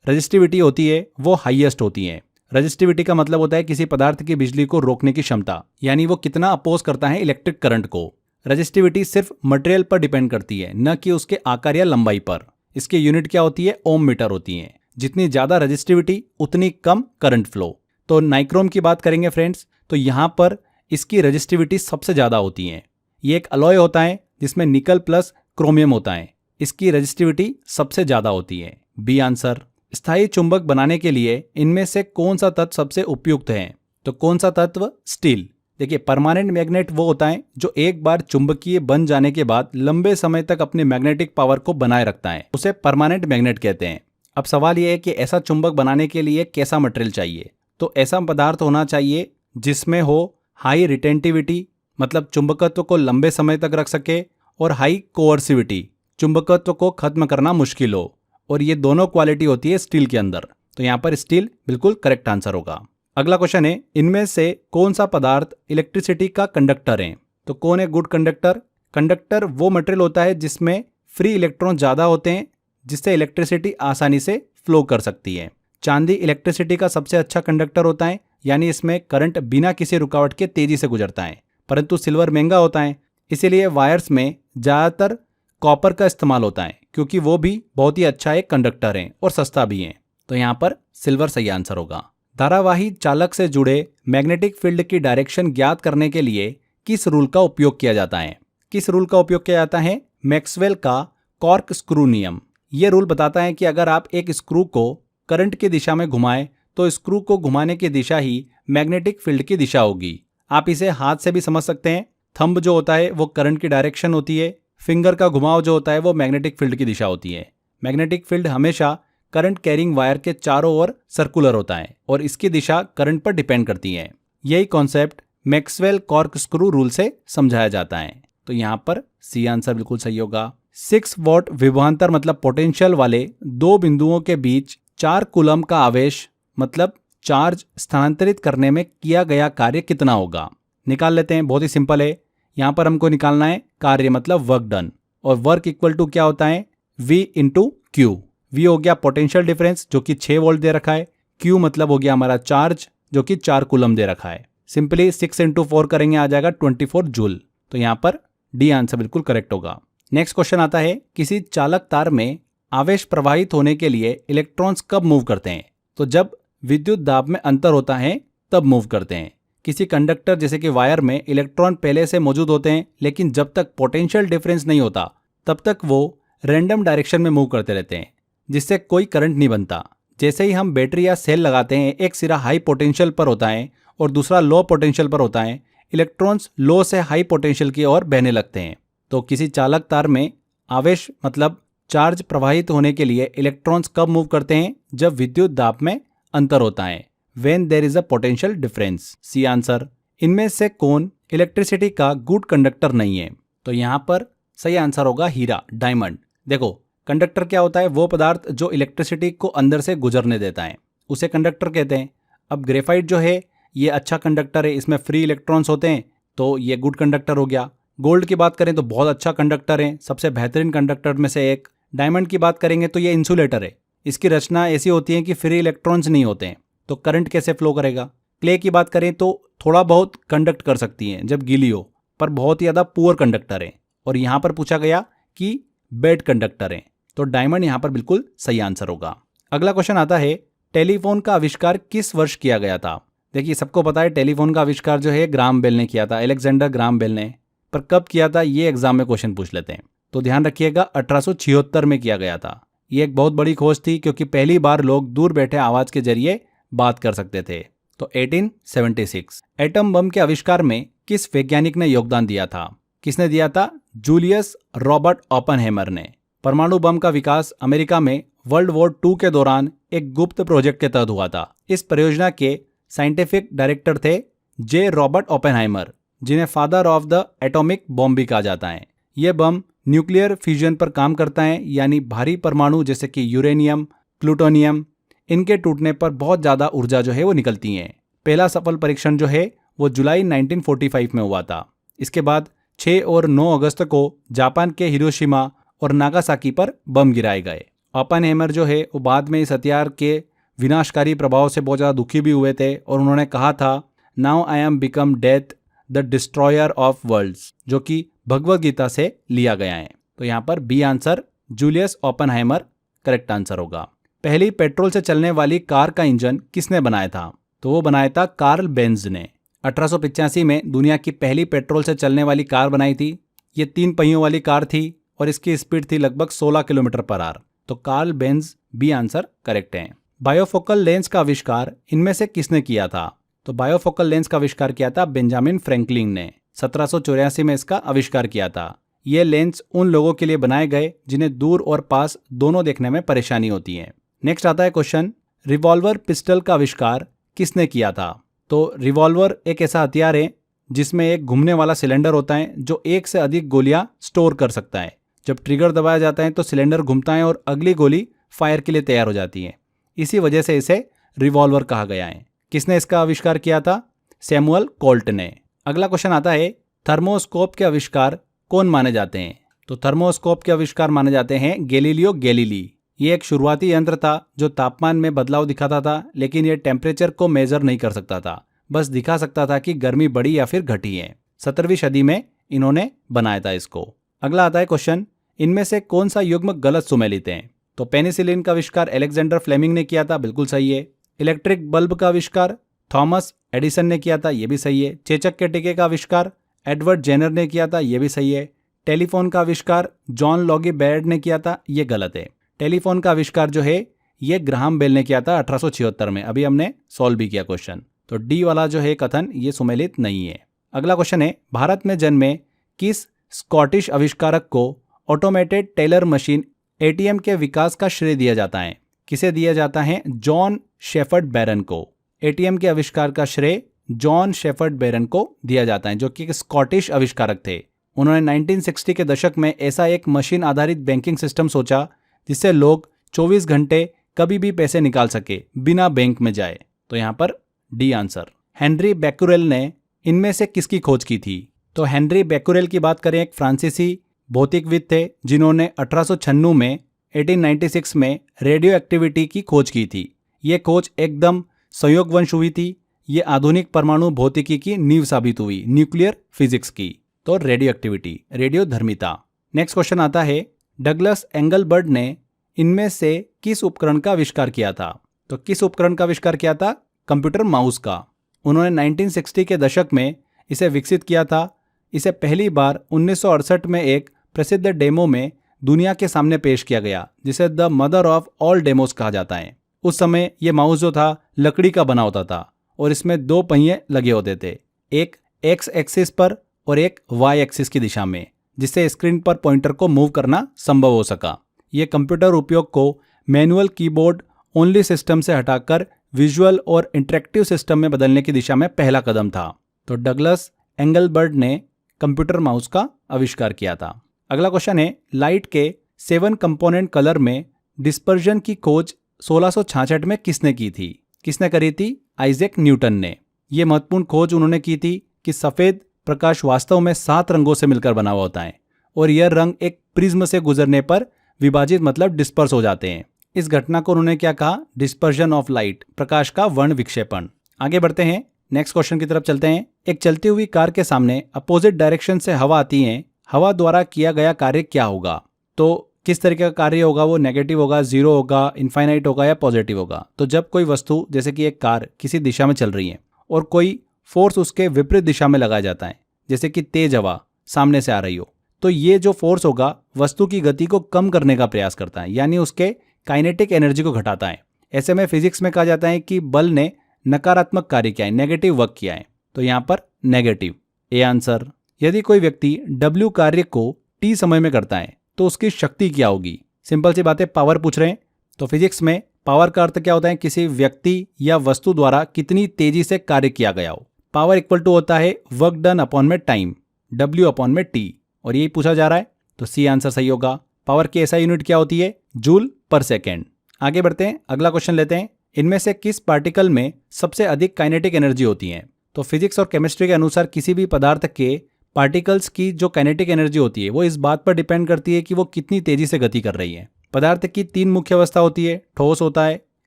Speaker 1: रेजिस्टिविटी होती है वो हाईएस्ट होती है। रेजिस्टिविटी का मतलब होता है किसी पदार्थ की बिजली को रोकने की क्षमता, यानी वो कितना अपोज करता है इलेक्ट्रिक करंट को। रेजिस्टिविटी सिर्फ मटेरियल पर डिपेंड करती है, न कि उसके आकार या लंबाई पर। इसकी यूनिट क्या होती है? ओम मीटर होती है। जितनी ज़्यादा रेजिस्टिविटी उतनी कम करंट फ्लो। तो नाइक्रोम की बात करेंगे फ्रेंड्स, तो यहाँ पर इसकी रेजिस्टिविटी सबसे ज़्यादा होती है। ये एक अलॉय होता है जिसमें निकल प्लस क्रोमियम होता है, इसकी रेजिस्टिविटी सबसे ज़्यादा होती है। B answer. स्थायी चुंबक बनाने के लिए इनमें से कौन सा तत्व सबसे उपयुक्त है? तो कौन सा तत्व? स्टील। देखिए, परमानेंट मैग्नेट वो होता है जो एक बार चुंबकीय बन जाने के बाद लंबे समय तक अपने मैग्नेटिक पावर को बनाए रखता है, उसे परमानेंट मैग्नेट कहते हैं। अब सवाल यह है कि ऐसा चुंबक बनाने के लिए कैसा मटेरियल चाहिए? तो ऐसा पदार्थ होना चाहिए जिसमें हो हाई रिटेंटिविटी, मतलब चुंबकत्व को लंबे समय तक रख सके, और हाई कोअर्सिविटी, चुंबकत्व को खत्म करना मुश्किल हो, और ये दोनों क्वालिटी होती है स्टील के अंदर। तो यहाँ पर स्टील बिल्कुल करेक्ट आंसर होगा। अगला क्वेश्चन है, इनमें से कौन सा पदार्थ इलेक्ट्रिसिटी का कंडक्टर है? तो कौन है गुड कंडक्टर? कंडक्टर वो मटेरियल होता है जिसमें फ्री इलेक्ट्रॉन ज़्यादा होते हैं, जिससे इलेक्ट्रिसिटी आसानी से फ्लो कर सकती है। चांदी इलेक्ट्रिसिटी का सबसे अच्छा कंडक्टर होता है, यानी इसमें करंट बिना किसी रुकावट के तेजी से गुजरता है। परंतु सिल्वर महंगा होता है, इसीलिए वायर्स में ज़्यादातर कॉपर का इस्तेमाल होता है, क्योंकि वो भी बहुत ही अच्छा एक कंडक्टर है और सस्ता भी है। तो यहाँ पर सिल्वर सही आंसर होगा। धारावाही चालक से जुड़े मैग्नेटिक फील्ड की डायरेक्शन ज्ञात करने के लिए किस रूल का उपयोग किया जाता है? किस रूल का उपयोग किया जाता है? मैक्सवेल का कॉर्क स्क्रू नियम। ये रूल बताता है कि अगर आप एक स्क्रू को करंट की दिशा में घुमाएं तो स्क्रू को घुमाने की दिशा ही मैग्नेटिक फील्ड की दिशा होगी। आप इसे हाथ से भी समझ सकते हैं। थंब जो होता है वो करंट की डायरेक्शन होती है, फिंगर का घुमाव जो होता है वो मैग्नेटिक फील्ड की दिशा होती है। मैग्नेटिक फील्ड हमेशा करंट कैरिंग वायर के चारों ओर सर्कुलर होता है और इसकी दिशा करंट पर डिपेंड करती है। यही concept Maxwell cork screw rule से समझाया जाता है। तो यहाँ पर सी आंसर बिल्कुल सही होगा। 6 वॉट विभवांतर मतलब पोटेंशियल वाले दो बिंदुओं के बीच 4 कूलम का आवेश मतलब चार्ज स्थानांतरित करने में किया गया कार्य कितना होगा? निकाल लेते हैं, बहुत ही सिंपल है। यहाँ पर हमको निकालना है कार्य मतलब वर्क डन, और वर्क इक्वल टू क्या होता है? V into Q. वी हो गया पोटेंशियल डिफरेंस जो कि 6 वोल्ट दे रखा है, क्यू मतलब हो गया हमारा चार्ज जो कि 4 कूलम दे रखा है। सिंपली 6 इंटू 4 करेंगे, आ जाएगा 24 जूल। तो यहाँ पर डी आंसर बिल्कुल करेक्ट होगा। नेक्स्ट क्वेश्चन आता है, किसी चालक तार में आवेश प्रवाहित होने के लिए इलेक्ट्रॉन्स कब मूव करते हैं? तो जब विद्युत दाब में अंतर होता है तब मूव करते हैं। किसी कंडक्टर जैसे कि वायर में इलेक्ट्रॉन पहले से मौजूद होते हैं, लेकिन जब तक पोटेंशियल डिफरेंस नहीं होता तब तक वो रैंडम डायरेक्शन में मूव करते रहते हैं, जिससे कोई करंट नहीं बनता। जैसे ही हम बैटरी या सेल लगाते हैं, एक सिरा हाई पोटेंशियल पर होता है और दूसरा लो पोटेंशियल पर होता है, इलेक्ट्रॉन्स लो से हाई पोटेंशियल की ओर बहने लगते हैं। तो किसी चालक तार में आवेश मतलब चार्ज प्रवाहित होने के लिए इलेक्ट्रॉन्स कब मूव करते हैं? जब विद्युत दाब में अंतर होता है, when there is a potential difference। C answer. इनमें से कौन इलेक्ट्रिसिटी का गुड कंडक्टर नहीं है? तो यहाँ पर सही आंसर होगा हीरा, डायमंड। देखो, कंडक्टर क्या होता है? वो पदार्थ जो इलेक्ट्रिसिटी को अंदर से गुजरने देता है, उसे कंडक्टर कहते हैं। अब ग्रेफाइट जो है ये अच्छा कंडक्टर है, इसमें फ्री इलेक्ट्रॉन्स होते हैं, तो ये गुड कंडक्टर हो गया। गोल्ड की बात करें तो बहुत अच्छा कंडक्टर है, सबसे बेहतरीन कंडक्टर में से एक। डायमंड की बात करेंगे तो ये इंसुलेटर है, इसकी रचना ऐसी होती है कि फ्री इलेक्ट्रॉन्स नहीं होते हैं, तो करंट कैसे फ्लो करेगा। क्ले की बात करें तो थोड़ा बहुत कंडक्ट कर सकती है जब गीली हो, पर बहुत ही ज़्यादा पुअर कंडक्टर है। और यहाँ पर पूछा गया कि बेड कंडक्टर है, तो डायमंड यहाँ पर बिल्कुल सही आंसर होगा। अगला क्वेश्चन आता है, टेलीफोन का आविष्कार किस वर्ष किया गया था? देखिए, सबको पता है टेलीफोन का आविष्कार जो है ग्राम बेल ने किया था, अलेक्जेंडर ग्राम बेल ने। पर कब किया था ये एग्जाम में क्वेश्चन पूछ लेते हैं, तो ध्यान रखिएगा 1876 में किया गया था। ये एक बहुत बड़ी खोज थी, क्योंकि पहली बार लोग दूर बैठे आवाज के जरिए बात कर सकते थे। तो 1876। एटम बम के आविष्कार में किस वैज्ञानिक ने योगदान दिया था? किसने दिया था? जूलियस रॉबर्ट ओपेनहाइमर ने। परमाणु बम का विकास अमेरिका में वर्ल्ड वॉर 2 के दौरान एक गुप्त प्रोजेक्ट के तहत हुआ था। इस परियोजना के साइंटिफिक डायरेक्टर थे जे रॉबर्ट ओपेनहाइमर, जिन्हें father of the atomic bomb भी कहा जाता है। यह बम न्यूक्लियर फ्यूजन पर काम करता है, यानी भारी परमाणु जैसे कि यूरेनियम, प्लूटोनियम, इनके टूटने पर बहुत ज़्यादा ऊर्जा जो है वो निकलती है। पहला सफल परीक्षण जो है वो जुलाई 1945 में हुआ था। इसके बाद 6 और 9 अगस्त को जापान के हिरोशिमा और नागासाकी पर बम गिराए गए। ओपेनहाइमर जो है वो बाद में इस हथियार के विनाशकारी प्रभाव से बहुत ज़्यादा दुखी भी हुए थे, और उन्होंने कहा था, now I am become death the destroyer of worlds, जो कि भगवद गीता से लिया गया है। तो यहाँ पर B answer Julius Oppenheimer correct answer होगा। पहली पेट्रोल से चलने वाली कार का इंजन किसने बनाया था? तो वो बनाया था कार्ल बेंज ने। 1885 में दुनिया की पहली पेट्रोल से चलने वाली कार बनाई थी। ये 3 पहियों वाली कार थी और इसकी स्पीड थी लगभग 16 किलोमीटर पर आवर। तो Karl Benz B answer correct है। बायोफोकल लेंस का आविष्कार इनमें से किसने किया था? तो बायोफोकल लेंस का आविष्कार किया था बेंजामिन फ्रैंकलिन ने। 1784 में इसका आविष्कार किया था। ये लेंस उन लोगों के लिए बनाए गए जिन्हें दूर और पास दोनों देखने में परेशानी होती है। नेक्स्ट आता है क्वेश्चन, रिवॉल्वर पिस्टल का आविष्कार किसने किया था? तो रिवॉल्वर एक ऐसा हथियार है जिसमें एक घूमने वाला सिलेंडर होता है जो एक से अधिक गोलियां स्टोर कर सकता है। जब ट्रिगर दबाया जाता है तो सिलेंडर घूमता है और अगली गोली फायर के लिए तैयार हो जाती है। इसी वजह से इसे रिवॉल्वर कहा गया है। किसने इसका आविष्कार किया था? सैमुअल कोल्ट ने। अगला क्वेश्चन आता है, थर्मोस्कोप के आविष्कार कौन माने जाते हैं? तो थर्मोस्कोप के आविष्कार माने जाते हैं गैलीलियो गैलीली। ये एक शुरुआती यंत्र था जो तापमान में बदलाव दिखाता था, लेकिन ये टेम्परेचर को मेजर नहीं कर सकता था, बस दिखा सकता था कि गर्मी बढ़ी या फिर घटी है। 17वीं सदी में इन्होंने बनाया था इसको। अगला आता है क्वेश्चन, इनमें से कौन सा युग्म गलत सुमेलित है? तो पेनिसिलिन का आविष्कार अलेक्जेंडर फ्लेमिंग ने किया था, बिल्कुल सही है। इलेक्ट्रिक बल्ब का आविष्कार थॉमस एडिसन ने किया था, यह भी सही है। चेचक के टीके का आविष्कार एडवर्ड जेनर ने किया था, यह भी सही है। टेलीफोन का आविष्कार जॉन लॉगी बेयर्ड ने किया था, यह गलत है। टेलीफोन का आविष्कार जो है ये ग्राहम बेल ने किया था 1876 में। अभी हमने सॉल्व भी किया क्वेश्चन। तो डी वाला जो है कथन ये सुमेलित नहीं है। अगला क्वेश्चन है, भारत में जन्मे किस स्कॉटिश आविष्कारक को ऑटोमेटेड टेलर मशीन एटीएम के विकास का श्रेय दिया जाता है? किसे दिया जाता है? जॉन शेफर्ड बैरन को। एटीएम के आविष्कार का श्रेय जॉन शेफर्ड बैरन को दिया जाता है, जो कि एक स्कॉटिश आविष्कारक थे। उन्होंने 1960 के दशक में ऐसा एक मशीन आधारित बैंकिंग सिस्टम सोचा जिससे लोग 24 घंटे कभी भी पैसे निकाल सके बिना बैंक में जाए। तो यहाँ पर डी आंसर। हेनरी बैकुरेल ने इनमें से किसकी खोज की थी? तो हेनरी बैकुरेल की बात करें, एक फ्रांसीसी भौतिकविद थे जिन्होंने 1896 में 1896 में रेडियो एक्टिविटी की खोज की थी। ये खोज एकदम संयोगवश हुई थी। ये आधुनिक परमाणु भौतिकी की नींव साबित हुई, न्यूक्लियर फिजिक्स की। तो रेडियो एक्टिविटी, रेडियो धर्मिता। नेक्स्ट क्वेश्चन आता है, डगलस एंगलबर्ट ने इनमें से किस उपकरण का आविष्कार किया था? तो किस उपकरण का आविष्कार किया था? कंप्यूटर माउस का। उन्होंने 1960 के दशक में इसे विकसित किया था। इसे पहली बार 1968 में एक प्रसिद्ध डेमो में दुनिया के सामने पेश किया गया, जिसे the mother of all demos कहा जाता है। उस समय यह माउस जो था लकड़ी का बना होता था और इसमें 2 पहिए लगे होते थे, एक एक्स एक्सिस पर और एक वाई एक्सिस की दिशा में, जिससे स्क्रीन पर पॉइंटर को मूव करना संभव हो सका। यह कंप्यूटर उपयोग को मैनुअल कीबोर्ड ओनली सिस्टम से हटाकर विजुअल और इंटरेक्टिव सिस्टम में बदलने की दिशा में पहला कदम था। तो डगलस एंगलबर्ट ने कंप्यूटर माउस का आविष्कार किया था। अगला क्वेश्चन है, लाइट के 7 कंपोनेंट कलर में डिस्पर्जन की खोज 1666 में किसने की थी? किसने करी थी? आइजैक न्यूटन ने। यह महत्वपूर्ण खोज उन्होंने की थी कि सफेद प्रकाश वास्तव में 7 रंगों से मिलकर बना हुआ होता है और यह रंग एक प्रिज्म से गुजरने पर विभाजित मतलब डिस्पर्स हो जाते हैं। इस घटना को उन्होंने क्या कहा? डिस्पर्जन ऑफ लाइट, प्रकाश का वर्ण विक्षेपण। आगे बढ़ते हैं, नेक्स्ट क्वेश्चन की तरफ चलते हैं। एक चलती हुई कार के सामने अपोजिट डायरेक्शन से हवा आती है, हवा द्वारा किया गया कार्य क्या होगा? तो किस तरीके का कार्य होगा? वो नेगेटिव होगा, जीरो होगा, इनफाइनाइट होगा या पॉजिटिव होगा? तो जब कोई वस्तु जैसे कि एक कार किसी दिशा में चल रही है और कोई फोर्स उसके विपरीत दिशा में लगाया जाता है, जैसे कि तेज हवा सामने से आ रही हो, तो ये जो फोर्स होगा वस्तु की गति को कम करने का प्रयास करता है, यानी उसके काइनेटिक एनर्जी को घटाता है। ऐसे में फिजिक्स में कहा जाता है कि बल ने नकारात्मक कार्य किया है, नेगेटिव वर्क किया है। तो यहाँ पर नेगेटिव, ए आंसर। यदि कोई व्यक्ति W कार्य को T समय में करता है तो उसकी शक्ति क्या होगी? सिंपल सी बात है, पावर पूछ रहे हैं। तो फिजिक्स में पावर का अर्थ क्या होता है? किसी व्यक्ति या वस्तु द्वारा कितनी तेजी से कार्य किया गया हो। पावर इक्वल टू होता है वर्क डन अपॉन में टाइम, W अपॉन में T, और यही पूछा जा रहा है। तो सी आंसर सही होगा। पावर की ऐसा यूनिट क्या होती है? जूल पर सेकेंड। आगे बढ़ते हैं, अगला क्वेश्चन लेते हैं। इनमें से किस पार्टिकल में सबसे अधिक काइनेटिक एनर्जी होती है? तो फिजिक्स और केमिस्ट्री के अनुसार किसी भी पदार्थ के पार्टिकल्स की जो काइनेटिक एनर्जी होती है वो इस बात पर डिपेंड करती है कि वो कितनी तेजी से गति कर रही है। पदार्थ की 3 मुख्य अवस्था होती है, ठोस होता है,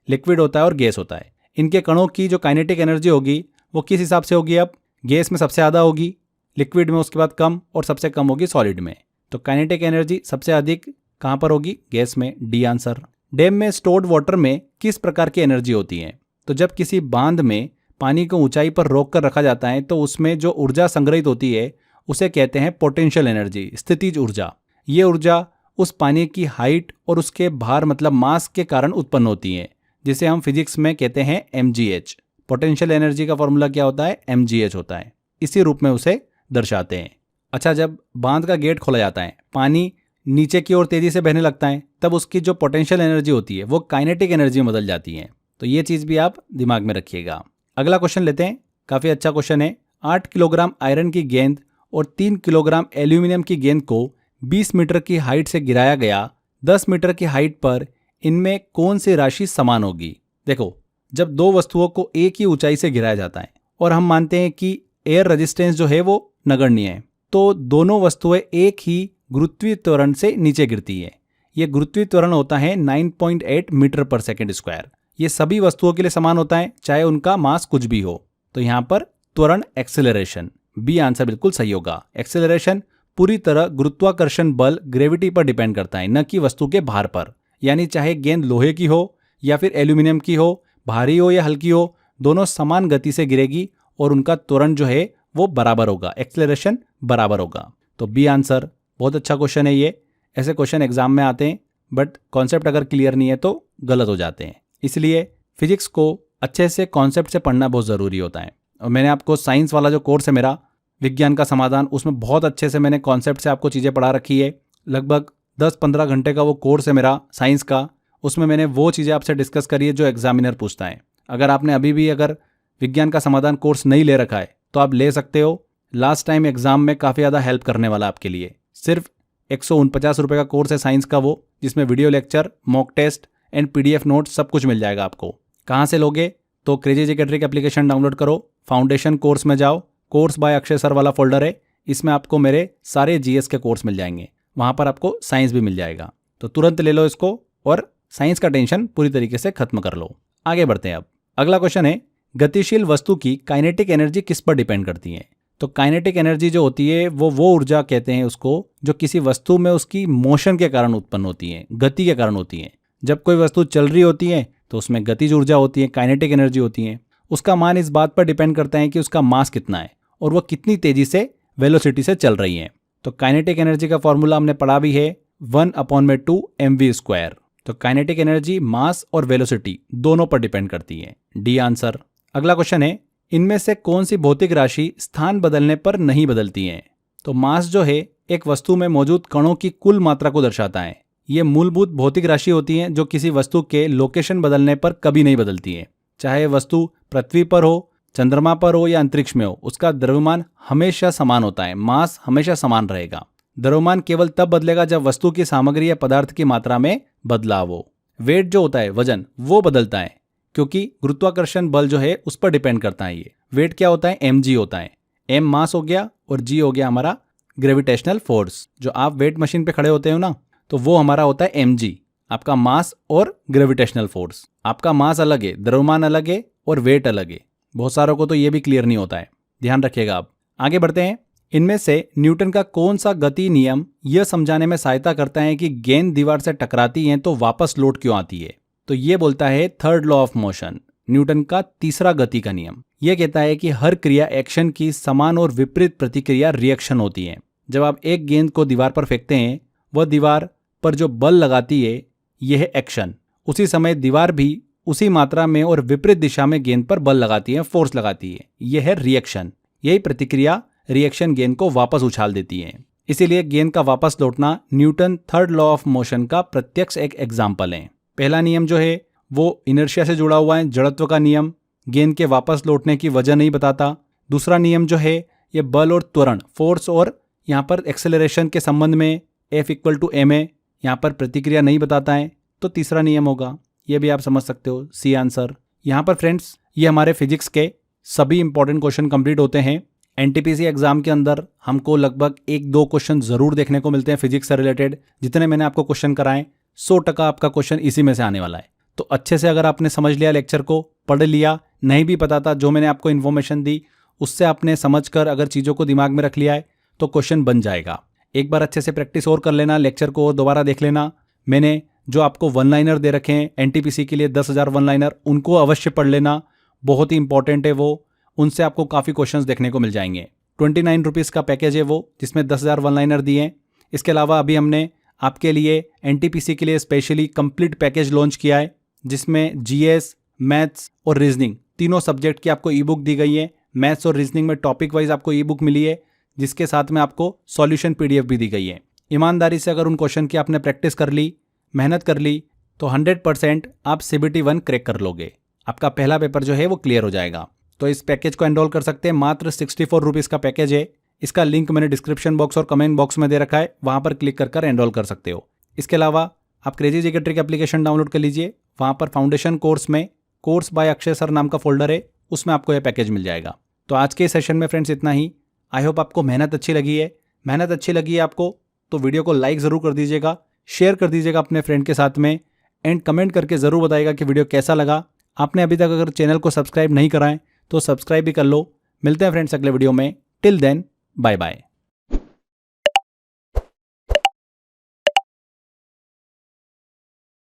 Speaker 1: लिक्विड होता है और गैस होता है। इनके कणों की जो काइनेटिक एनर्जी होगी वो किस हिसाब से होगी? अब गैस में सबसे ज़्यादा होगी, लिक्विड में उसके बाद कम, और सबसे कम होगी सॉलिड में। तो काइनेटिक एनर्जी सबसे अधिक कहाँ पर होगी? गैस में, डी आंसर। डैम में स्टोर्ड वाटर में किस प्रकार की एनर्जी होती है? तो जब किसी बांध में पानी को ऊंचाई पर रोक कर रखा जाता है तो उसमें जो ऊर्जा संग्रहित होती है उसे कहते हैं पोटेंशियल एनर्जी, स्थितिज ऊर्जा। ये ऊर्जा उस पानी की हाइट और उसके भार मतलब मास के कारण उत्पन्न होती है, जिसे हम फिजिक्स में कहते हैं mgh। पोटेंशियल एनर्जी का फॉर्मूला क्या होता है? mgh होता है। इसी रूप में उसे दर्शाते हैं। अच्छा, जब बांध का गेट खोला जाता है, पानी नीचे की ओर तेजी से बहने लगता है, तब उसकी जो पोटेंशियल एनर्जी होती है वो काइनेटिक एनर्जी में बदल जाती है। तो ये चीज़ भी आप दिमाग में रखिएगा। अगला क्वेश्चन लेते हैं, काफ़ी अच्छा क्वेश्चन है। 8 किलोग्राम आयरन की गेंद और 3 किलोग्राम एल्यूमिनियम की गेंद को 20 मीटर की हाइट से गिराया गया। 10 मीटर की हाइट पर इनमें कौन सी राशि समान होगी? देखो, जब दो वस्तुओं को एक ही ऊंचाई से गिराया जाता है और हम मानते हैं कि एयर रेजिस्टेंस जो है वो नगण्य है, तो दोनों वस्तुएं एक ही गुरुत्वीय त्वरण से नीचे गिरती है। यह गुरुत्वीय त्वरण होता है 9.8 मीटर पर सेकेंड स्क्वायर। ये सभी वस्तुओं के लिए समान होता है, चाहे उनका मास कुछ भी हो। तो यहाँ पर त्वरण एक्सेलरेशन, बी आंसर बिल्कुल सही होगा। एक्सेलरेशन पूरी तरह गुरुत्वाकर्षण बल ग्रेविटी पर डिपेंड करता है, न कि वस्तु के भार पर। यानी चाहे गेंद लोहे की हो या फिर एल्यूमिनियम की हो, भारी हो या हल्की हो, दोनों समान गति से गिरेगी और उनका त्वरण जो है वो बराबर होगा, एक्सेलरेशन बराबर होगा। तो बी आंसर। बहुत अच्छा क्वेश्चन है ये। ऐसे क्वेश्चन एग्जाम में आते हैं, बट कॉन्सेप्ट अगर क्लियर नहीं है तो गलत हो जाते हैं। इसलिए फिजिक्स को अच्छे से कॉन्सेप्ट से पढ़ना बहुत ज़रूरी होता है। और मैंने आपको साइंस वाला जो कोर्स है मेरा, विज्ञान का समाधान, उसमें बहुत अच्छे से मैंने कॉन्सेप्ट से आपको चीज़ें पढ़ा रखी है। लगभग 10-15 घंटे का वो कोर्स है मेरा साइंस का। उसमें मैंने वो चीज़ें आपसे डिस्कस करी है जो एग्जामिनर पूछता है। अगर आपने अभी भी अगर विज्ञान का समाधान कोर्स नहीं ले रखा है तो आप ले सकते हो। लास्ट टाइम एग्जाम में काफ़ी ज़्यादा हेल्प करने वाला आपके लिए। सिर्फ 149 रुपये का कोर्स है साइंस का वो, जिसमें video lecture, mock test and PDF note सब कुछ मिल जाएगा आपको। कहाँ से लोगे? तो crazy educator trick application download करो, फाउंडेशन कोर्स में जाओ, कोर्स बाय अक्षय सर वाला फोल्डर है, इसमें आपको मेरे सारे GS के कोर्स मिल जाएंगे। वहाँ पर आपको साइंस भी मिल जाएगा। तो तुरंत ले लो इसको और साइंस का टेंशन पूरी तरीके से खत्म कर लो। आगे बढ़ते हैं अब। अगला क्वेश्चन है, गतिशील वस्तु की काइनेटिक एनर्जी किस पर डिपेंड करती है? तो काइनेटिक एनर्जी जो होती है वो ऊर्जा कहते हैं उसको जो किसी वस्तु में उसकी मोशन के कारण उत्पन्न होती है, गति के कारण होती है। जब कोई वस्तु चल रही होती है तो उसमें गतिज ऊर्जा होती है, काइनेटिक एनर्जी होती है। उसका मान इस बात पर डिपेंड करता है कि उसका मास कितना है और वो कितनी तेजी से वेलोसिटी से चल रही है। तो काइनेटिक एनर्जी का फॉर्मूला हमने पढ़ा भी है, 1/2 mv²। तो काइनेटिक एनर्जी मास और वेलोसिटी दोनों पर डिपेंड करती है। D answer. अगला क्वेश्चन है, इनमें से कौन सी भौतिक राशि स्थान बदलने पर नहीं बदलती है? तो मास जो है एक वस्तु में मौजूद कणों की कुल मात्रा को दर्शाता है। ये मूलभूत भौतिक राशि होती है जो किसी वस्तु के लोकेशन बदलने पर कभी नहीं बदलती है। चाहे वस्तु पृथ्वी पर हो, चंद्रमा पर हो या अंतरिक्ष में हो, उसका द्रव्यमान हमेशा समान होता है, मास हमेशा समान रहेगा। द्रव्यमान केवल तब बदलेगा जब वस्तु की सामग्री या पदार्थ की मात्रा में बदलाव हो। वेट जो होता है, वजन, वो बदलता है क्योंकि गुरुत्वाकर्षण बल जो है उस पर डिपेंड करता है। ये वेट क्या होता है? mg होता है। m मास हो गया और g हो गया हमारा ग्रेविटेशनल फोर्स। जो आप वेट मशीन पे खड़े होते हो ना, तो वो हमारा होता है mg, आपका मास और ग्रेविटेशनल फोर्स। आपका मास अलग है, द्रव्यमान अलग है और वेट अलग है। बहुत सारों को तो ये भी क्लियर नहीं होता है, ध्यान रखिएगा। आप आगे बढ़ते हैं। इनमें से न्यूटन का कौन सा गति नियम यह समझाने में सहायता करता है कि गेंद दीवार से टकराती है तो वापस लौट क्यों आती है? तो ये बोलता है third law of motion, Newton का तीसरा गति का नियम। यह कहता है कि हर क्रिया एक्शन की समान और विपरीत प्रतिक्रिया रिएक्शन होती है। जब आप एक गेंद को दीवार पर फेंकते हैं, वह दीवार पर जो बल लगाती है यह है एक्शन। उसी समय दीवार भी उसी मात्रा में और विपरीत दिशा में गेंद पर बल लगाती है, फोर्स लगाती है, यह है रिएक्शन। यही प्रतिक्रिया रिएक्शन गेंद को वापस उछाल देती है। इसीलिए गेंद का वापस लौटना Newton third law of motion का प्रत्यक्ष एक एग्जाम्पल है। पहला नियम जो है वो इनर्शिया से जुड़ा हुआ है, जड़त्व का नियम, गेंद के वापस लौटने की वजह नहीं बताता। दूसरा नियम जो है ये बल और त्वरण, फोर्स और यहाँ पर एक्सेलरेशन के संबंध में F = ma, यहाँ पर प्रतिक्रिया नहीं बताता है। तो तीसरा नियम होगा, ये भी आप समझ सकते हो, सी आंसर। यहाँ पर फ्रेंड्स ये हमारे फिजिक्स के सभी इंपॉर्टेंट क्वेश्चन कंप्लीट होते हैं। NTPC एग्जाम के अंदर हमको लगभग 1-2 क्वेश्चन जरूर देखने को मिलते हैं फिजिक्स से रिलेटेड। जितने मैंने आपको क्वेश्चन कराए 100% आपका क्वेश्चन इसी में से आने वाला है। तो अच्छे से अगर आपने समझ लिया, लेक्चर को पढ़ लिया, नहीं भी पता था जो मैंने आपको इन्फॉर्मेशन दी उससे आपने समझकर अगर चीज़ों को दिमाग में रख लिया है तो क्वेश्चन बन जाएगा। एक बार अच्छे से प्रैक्टिस और कर लेना, लेक्चर को और दोबारा देख लेना। मैंने जो आपको वन लाइनर दे रखे हैं एनटीपीसी के लिए 10,000 वन लाइनर, उनको अवश्य पढ़ लेना, बहुत ही इंपॉर्टेंट है वो। उनसे आपको काफ़ी क्वेश्चंस देखने को मिल जाएंगे। 29 रुपीज़ का पैकेज है वो, जिसमें 10,000 वन लाइनर दिए हैं। इसके अलावा अभी हमने आपके लिए एनटीपीसी के लिए स्पेशली कंप्लीट पैकेज लॉन्च किया है, जिसमें जीएस, मैथ्स और रीजनिंग तीनों सब्जेक्ट की आपको ई बुक दी गई है। मैथ्स और रीजनिंग में टॉपिक वाइज आपको ई बुक मिली है, जिसके साथ में आपको सॉल्यूशन पीडीएफ भी दी गई है। ईमानदारी से अगर उन क्वेश्चन की आपने प्रैक्टिस कर ली, मेहनत कर ली, तो 100% आप CBT 1 क्रैक कर लोगे। आपका पहला पेपर जो है वो क्लियर हो जाएगा। तो इस पैकेज को एनरोल कर सकते हैं। मात्र 64 रुपीज़ का पैकेज है। इसका लिंक मैंने डिस्क्रिप्शन बॉक्स और कमेंट बॉक्स में दे रखा है, वहाँ पर क्लिक कर एनरोल कर सकते हो। इसके अलावा आप crazy GK trick application download कर लीजिए। वहाँ पर फाउंडेशन कोर्स में कोर्स बाय अक्षय सर नाम का फोल्डर है, उसमें आपको यह पैकेज मिल जाएगा। तो आज के सेशन में फ्रेंड्स इतना ही। आई होप आपको मेहनत अच्छी लगी है। मेहनत अच्छी लगी है आपको तो वीडियो को लाइक ज़रूर कर दीजिएगा, शेयर कर दीजिएगा अपने फ्रेंड के साथ में, एंड कमेंट करके ज़रूर बताइएगा कि वीडियो कैसा लगा। आपने अभी तक अगर चैनल को सब्सक्राइब नहीं करा है तो सब्सक्राइब भी कर लो। मिलते हैं फ्रेंड्स अगले वीडियो में। Till then, bye bye.